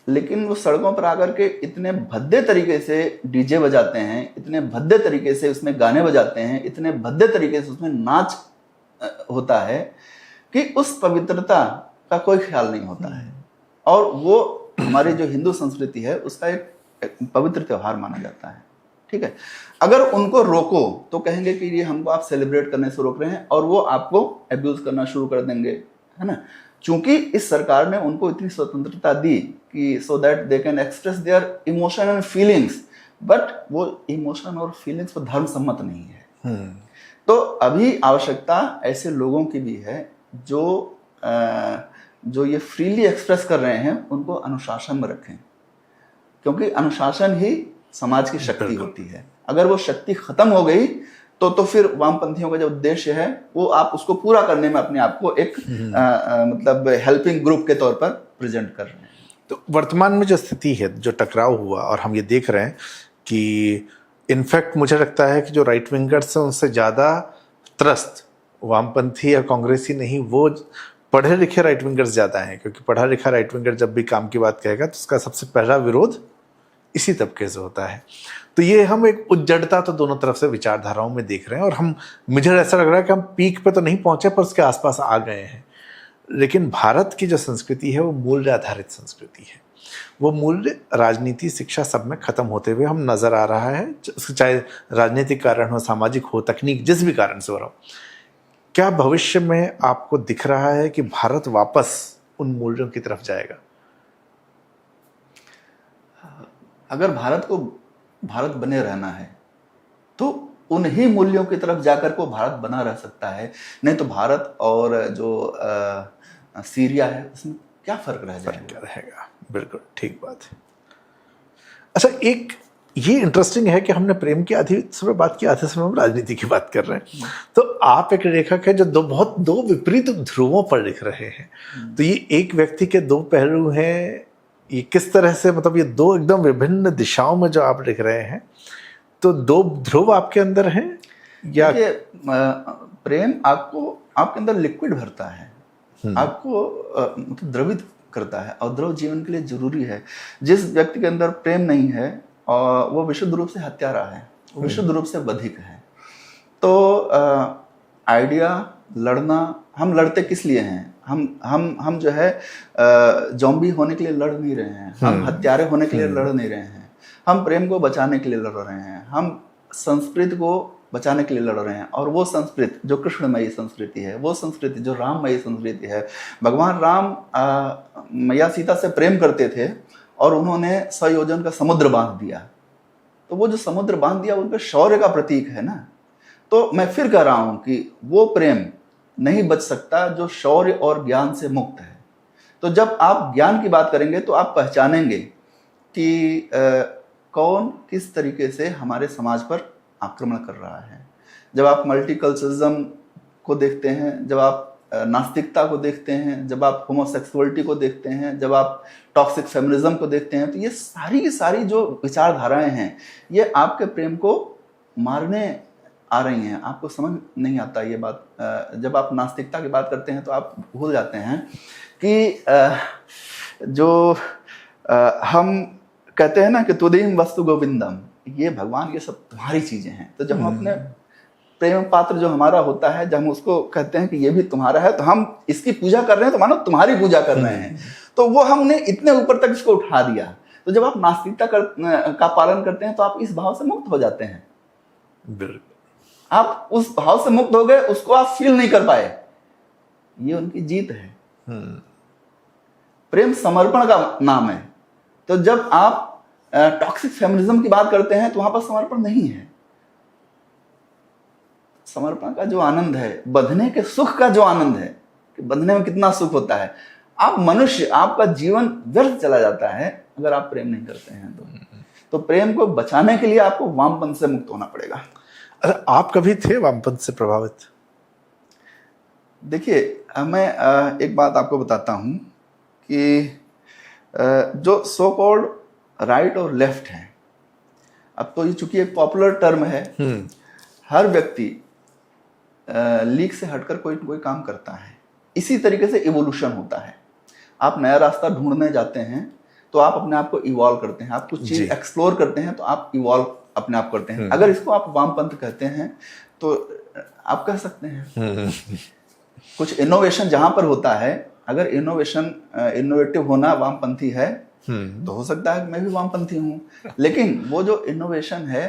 लेकिन वो सड़कों पर आकर के इतने भद्दे तरीके से डीजे बजाते हैं, इतने भद्दे तरीके से उसमें गाने बजाते हैं, इतने भद्दे तरीके से उसमें नाच होता है कि उस पवित्रता का कोई ख्याल नहीं होता है। और वो हमारी जो हिंदू संस्कृति है उसका एक पवित्र त्यौहार माना जाता है। ठीक है, अगर उनको रोको तो कहेंगे कि ये हमको आप सेलिब्रेट करने से रोक रहे हैं, और वो आपको अब्यूज करना शुरू कर देंगे, है ना। चूंकि इस सरकार ने उनको इतनी स्वतंत्रता दी कि so that they can express their emotion and feelings, but वो इमोशन और फीलिंग्स वो धर्म सम्मत नहीं है। तो अभी आवश्यकता ऐसे लोगों की भी है जो ये फ्रीली एक्सप्रेस कर रहे हैं, उनको अनुशासन में रखें, क्योंकि अनुशासन ही समाज की शक्ति होती है। अगर वो शक्ति खत्म हो गई तो फिर वामपंथियों का जो उद्देश्य है वो आप उसको पूरा करने में अपने आप को एक मतलब हेल्पिंग ग्रुप के तौर पर प्रेजेंट कर रहे हैं। तो वर्तमान में जो स्थिति है, जो टकराव हुआ, और हम ये देख रहे हैं कि इनफैक्ट मुझे लगता है कि जो राइट विंगर्स हैं उनसे ज़्यादा त्रस्त वामपंथी या कांग्रेसी नहीं, वो पढ़े लिखे राइट विंगर्स ज़्यादा हैं, क्योंकि पढ़ा लिखा राइट विंगर जब भी काम की बात कहेगा तो उसका सबसे पहला विरोध इसी तबके से होता है। तो ये हम एक उज्जड़ता तो दोनों तरफ से विचारधाराओं में देख रहे हैं, और मुझे ऐसा लग रहा है कि हम पीक पे तो नहीं पहुंचे पर उसके आसपास आ गए हैं। लेकिन भारत की जो संस्कृति है वो मूल्य आधारित संस्कृति है। वो मूल्य राजनीति, शिक्षा सब में खत्म होते हुए हम नजर आ रहा है, चाहे राजनीतिक कारण हो, सामाजिक हो, तकनीक, जिस भी कारण से हो रहा हो। क्या भविष्य में आपको दिख रहा है कि भारत वापस उन मूल्यों की तरफ जाएगा? अगर भारत को भारत बने रहना है तो उन्हीं मूल्यों की तरफ जाकर को भारत बना रह सकता है, नहीं तो भारत और जो सीरिया है उसमें क्या फर्क रह जाएगा? क्या रहेगा? बिल्कुल ठीक बात है। अच्छा, एक ये इंटरेस्टिंग है कि हमने प्रेम की आधी समय बात की, आधे समय हम राजनीति की बात कर रहे हैं। तो आप एक लेखक है जो दो विपरीत ध्रुवों पर लिख रहे हैं। तो ये एक व्यक्ति के दो पहलू हैं, ये किस तरह से, मतलब ये दो एकदम विभिन्न दिशाओं में जो आप लिख रहे हैं, तो दो ध्रुव आपके अंदर हैं या? प्रेम आपको आपके अंदर लिक्विड भरता है, आपको मतलब द्रवित करता है, और द्रव जीवन के लिए जरूरी है। जिस व्यक्ति के अंदर प्रेम नहीं है और वो विशुद्ध रूप से हत्यारा है, विशुद्ध रूप से बधिक है। तो आइडिया लड़ना, हम लड़ते किस लिए हैं? हम जो है जॉम्बी होने के लिए लड़ नहीं रहे हैं, हम हत्यारे होने के लिए लड़ नहीं रहे हैं, हम प्रेम को बचाने के लिए लड़ रहे हैं, हम संस्कृति को बचाने के लिए लड़ रहे हैं। और वो संस्कृति जो कृष्णमयी संस्कृति है, वो संस्कृति जो राममयी संस्कृति है। भगवान राम मैया सीता से प्रेम करते थे और उन्होंने 100 योजन का समुद्र बांध दिया, तो वो जो समुद्र बांध दिया उनके शौर्य का प्रतीक है ना। तो मैं फिर कह रहा हूं कि वो प्रेम नहीं बच सकता जो शौर्य और ज्ञान से मुक्त है। तो जब आप ज्ञान की बात करेंगे तो आप पहचानेंगे कि कौन किस तरीके से हमारे समाज पर आक्रमण कर रहा है। जब आप मल्टीकल्चरलिज्म को देखते हैं, जब आप नास्तिकता को देखते हैं, जब आप होमोसेक्सुअलिटी को देखते हैं, जब आप टॉक्सिक फेमिनिज्म को देखते हैं, तो ये सारी की सारी जो विचारधाराएं हैं ये आपके प्रेम को मारने आ रही हैं। आपको समझ नहीं आता ये बात। जब आप नास्तिकता की बात करते हैं तो आप भूल जाते हैं कि हम कहते हैं ना कि तुदीम वस्तु गोविंदम, ये भगवान, ये सब तुम्हारी चीजें हैं। तो जब हम अपने प्रेम पात्र जो हमारा होता है, जब हम उसको कहते हैं कि ये भी तुम्हारा है, तो हम इसकी पूजा कर रहे हैं, तो मानो तुम्हारी पूजा कर रहे हैं। तो वो हमने इतने ऊपर तक इसको उठा दिया। तो जब आप नास्तिकता का पालन करते हैं तो आप इस भाव से मुक्त हो जाते हैं। बिल्कुल, आप उस भाव से मुक्त हो गए, उसको आप फील नहीं कर पाए, ये उनकी जीत है। प्रेम समर्पण का नाम है। तो जब आप टॉक्सिक फेमिनिज्म की बात करते हैं तो वहां पर समर्पण नहीं है। समर्पण का जो आनंद है, बंधने के सुख का जो आनंद है, कि बंधने में कितना सुख होता है, आप मनुष्य, आपका जीवन व्यर्थ चला जाता है अगर आप प्रेम नहीं करते हैं तो प्रेम को बचाने के लिए आपको वामपंथ से मुक्त होना पड़ेगा। अच्छा, आप कभी थे वामपंथ से प्रभावित? देखिए, मैं एक बात आपको बताता हूँ कि जो सो कॉल्ड राइट और लेफ्ट है, अब तो ये चूंकि एक पॉपुलर टर्म है, हर व्यक्ति लीक से हटकर कोई कोई काम करता है। इसी तरीके से इवोल्यूशन होता है। आप नया रास्ता ढूंढने जाते हैं तो आप अपने आप को इवॉल्व करते हैं, आप कुछ चीज एक्सप्लोर करते हैं तो आप इवॉल्व अपने आप करते हैं। अगर इसको आप वामपंथ कहते हैं तो आप कह सकते हैं। कुछ इनोवेशन जहां पर होता है, अगर इनोवेटिव होना वामपंथी है तो हो सकता है कि मैं भी वामपंथी हूं, लेकिन वो जो इनोवेशन है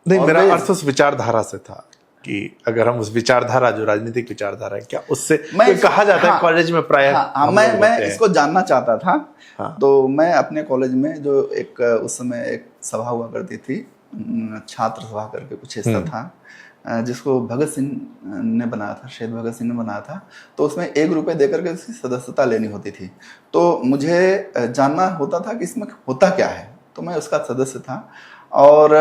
नहीं, मेरा अर्थ उस विचारधारा से था कि अगर हम उस विचारधारा, जो राजनीतिक विचारधारा है, क्या उससे कहा जाता है कॉलेज में प्राय? मैं इसको जानना चाहता था। तो मैं अपने कॉलेज में जो एक उस समय एक सभा हुआ करती थी, छात्र सभा करके कुछ हिस्सा था, जिसको भगत सिंह ने बनाया था, शहीद भगत सिंह ने बनाया था। तो उसमें 1 रुपये देकर के उसकी सदस्यता लेनी होती थी। तो मुझे जानना होता था कि इसमें होता क्या है, तो मैं उसका सदस्य था। और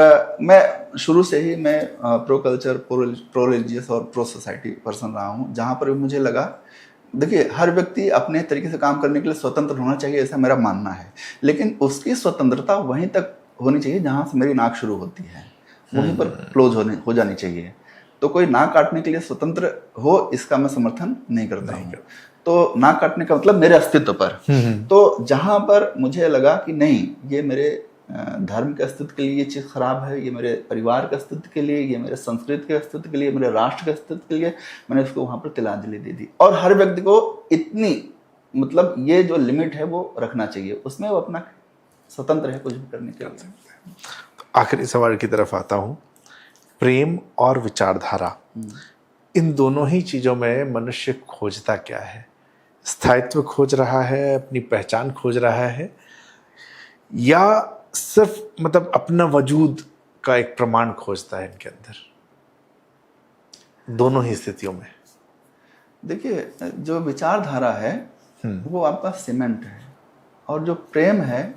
मैं शुरू से ही मैं प्रो कल्चर, प्रो रिलीजियस और प्रो सोसाइटी पर्सन रहा हूँ, जहाँ पर मुझे लगा, देखिए, हर व्यक्ति अपने तरीके से काम करने के लिए स्वतंत्र होना चाहिए, ऐसा मेरा मानना है। लेकिन उसकी स्वतंत्रता वहीं तक होनी चाहिए जहाँ से मेरी नाक शुरू होती है, वहीं पर क्लोज हो जानी चाहिए। तो कोई नाक काटने के लिए स्वतंत्र हो, इसका मैं समर्थन नहीं करता हूँ। तो नाक काटने का मतलब मेरे अस्तित्व पर। तो जहां पर मुझे लगा कि नहीं, ये मेरे धर्म के अस्तित्व के लिए ये चीज़ खराब है, ये मेरे परिवार के अस्तित्व के लिए, ये मेरे संस्कृति के अस्तित्व के लिए, मेरे राष्ट्र के अस्तित्व के लिए, मैंने उसको वहां पर तिलांजलि दे दी। और हर व्यक्ति को इतनी, मतलब ये जो लिमिट है वो रखना चाहिए, उसमें वो अपना स्वतंत्र है कुछ भी करने के लिए। आखिरी सवाल की तरफ आता हूँ। प्रेम और विचारधारा, इन दोनों ही चीज़ों में मनुष्य खोजता क्या है? स्थायित्व खोज रहा है, अपनी पहचान खोज रहा है, या सिर्फ मतलब अपना वजूद का एक प्रमाण खोजता है इनके अंदर? दोनों ही स्थितियों में देखिए, जो विचारधारा है वो आपका सीमेंट है, और जो प्रेम है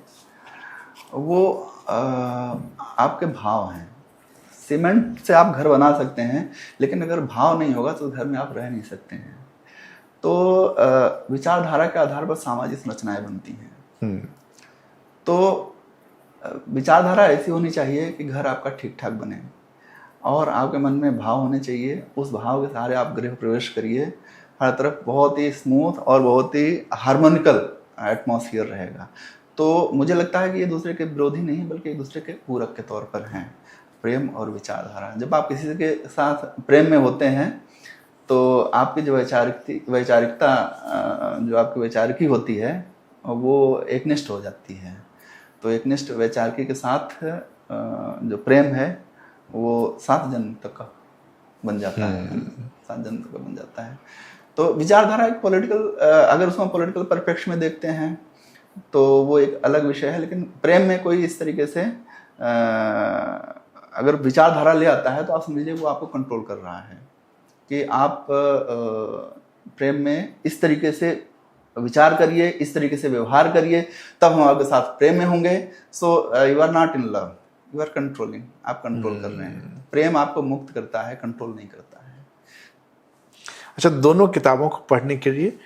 वो आपके भाव हैं। सीमेंट से आप घर बना सकते हैं, लेकिन अगर भाव नहीं होगा तो घर में आप रह नहीं सकते हैं। तो विचारधारा के आधार पर सामाजिक संरचनाएं बनती हैं। तो विचारधारा ऐसी होनी चाहिए कि घर आपका ठीक ठाक बने, और आपके मन में भाव होने चाहिए। उस भाव के सहारे आप गृह प्रवेश करिए, हर तरफ बहुत ही स्मूथ और बहुत ही हार्मोनिकल एटमॉस्फेयर रहेगा। तो मुझे लगता है कि ये दूसरे के विरोधी नहीं, बल्कि एक दूसरे के पूरक के तौर पर हैं, प्रेम और विचारधारा। जब आप किसी के साथ प्रेम में होते हैं तो आपकी जो वैचारिकता, जो आपकी वैचारिकी होती है, वो एकनिष्ठ हो जाती है। तो एकनिष्ठ वैचारिकी के साथ जो प्रेम है वो 7 जन्म तक का बन जाता है, 7 जन्म तक का बन जाता है। तो विचारधारा एक पॉलिटिकल, अगर उसमें पॉलिटिकल परिप्रेक्ष्य में देखते हैं तो वो एक अलग विषय है। लेकिन प्रेम में कोई इस तरीके से अगर विचारधारा ले आता है तो आप समझिए वो आपको कंट्रोल कर रहा है कि आप प्रेम में इस तरीके से विचार करिए, इस तरीके से व्यवहार करिए, तब हम आपके साथ प्रेम में होंगे। So you are not in love, you are controlling, आप कंट्रोल कर रहे हैं। प्रेम आपको मुक्त करता है, कंट्रोल नहीं करता है। अच्छा, दोनों किताबों को पढ़ने के लिए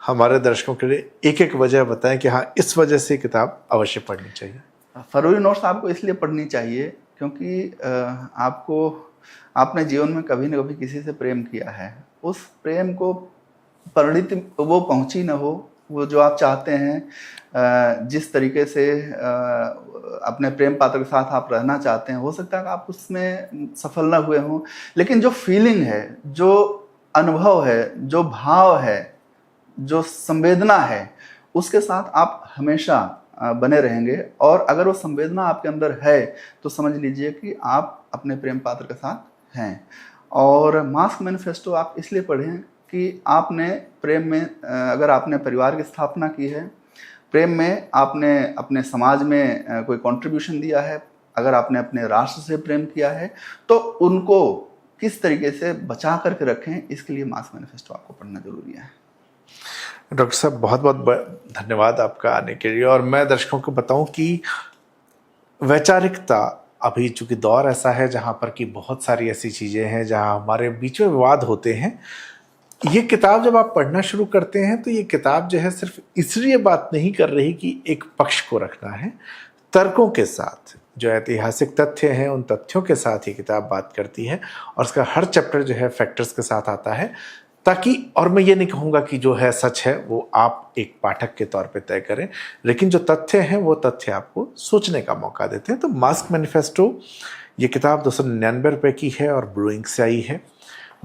हमारे दर्शकों के लिए एक एक वजह बताएं कि हाँ, इस वजह से किताब अवश्य पढ़नी चाहिए। फरवरी नोट्स आपको इसलिए पढ़नी चाहिए क्योंकि आपने जीवन में कभी न कभी किसी से प्रेम किया है। उस प्रेम को परिणति वो पहुंची न हो, वो जो आप चाहते हैं, जिस तरीके से अपने प्रेम पात्र के साथ आप रहना चाहते हैं, हो सकता है कि आप उसमें सफल ना हुए हों, लेकिन जो फीलिंग है, जो अनुभव है, जो भाव है, जो संवेदना है, उसके साथ आप हमेशा बने रहेंगे। और अगर वो संवेदना आपके अंदर है तो समझ लीजिए कि आप अपने प्रेम पात्र के साथ हैं। और मास्क मैनिफेस्टो आप इसलिए पढ़ें कि आपने प्रेम में, अगर आपने परिवार की स्थापना की है, प्रेम में आपने अपने समाज में कोई कंट्रीब्यूशन दिया है, अगर आपने अपने राष्ट्र से प्रेम किया है, तो उनको किस तरीके से बचा करके रखें, इसके लिए मास्क मैनिफेस्टो आपको पढ़ना जरूरी है। डॉक्टर साहब बहुत बहुत धन्यवाद आपका आने के लिए। और मैं दर्शकों को बताऊं कि वैचारिकता, अभी चूंकि दौर ऐसा है जहां पर कि बहुत सारी ऐसी चीज़ें हैं जहां हमारे बीच में विवाद होते हैं, ये किताब जब आप पढ़ना शुरू करते हैं तो ये किताब जो है सिर्फ इसलिए बात नहीं कर रही कि एक पक्ष को रखना है, तर्कों के साथ जो ऐतिहासिक तथ्य हैं उन तथ्यों के साथ ये किताब बात करती है, और उसका हर चैप्टर जो है फैक्टर्स के साथ आता है, ताकि, और मैं ये नहीं कहूँगा कि जो है सच है वो आप एक पाठक के तौर पे तय करें, लेकिन जो तथ्य हैं वो तथ्य आपको सोचने का मौका देते हैं। तो मास्क मैनिफेस्टो ये किताब 299 रुपये की है और ब्लूइंक से आई है,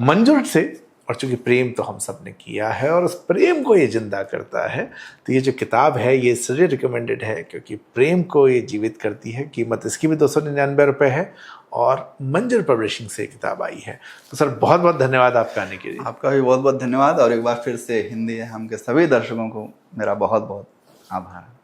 मंजूर से। और चूंकि प्रेम तो हम सब ने किया है और उस प्रेम को ये जिंदा करता है, तो ये जो किताब है ये इसलिए रिकमेंडेड है क्योंकि प्रेम को ये जीवित करती है। कीमत इसकी भी 299 रुपये है और मंजर पब्लिशिंग से किताब आई है। तो सर बहुत बहुत धन्यवाद आपका आने के लिए। आपका भी बहुत बहुत धन्यवाद, और एक बार फिर से हिंदी हम के सभी दर्शकों को मेरा बहुत बहुत आभार।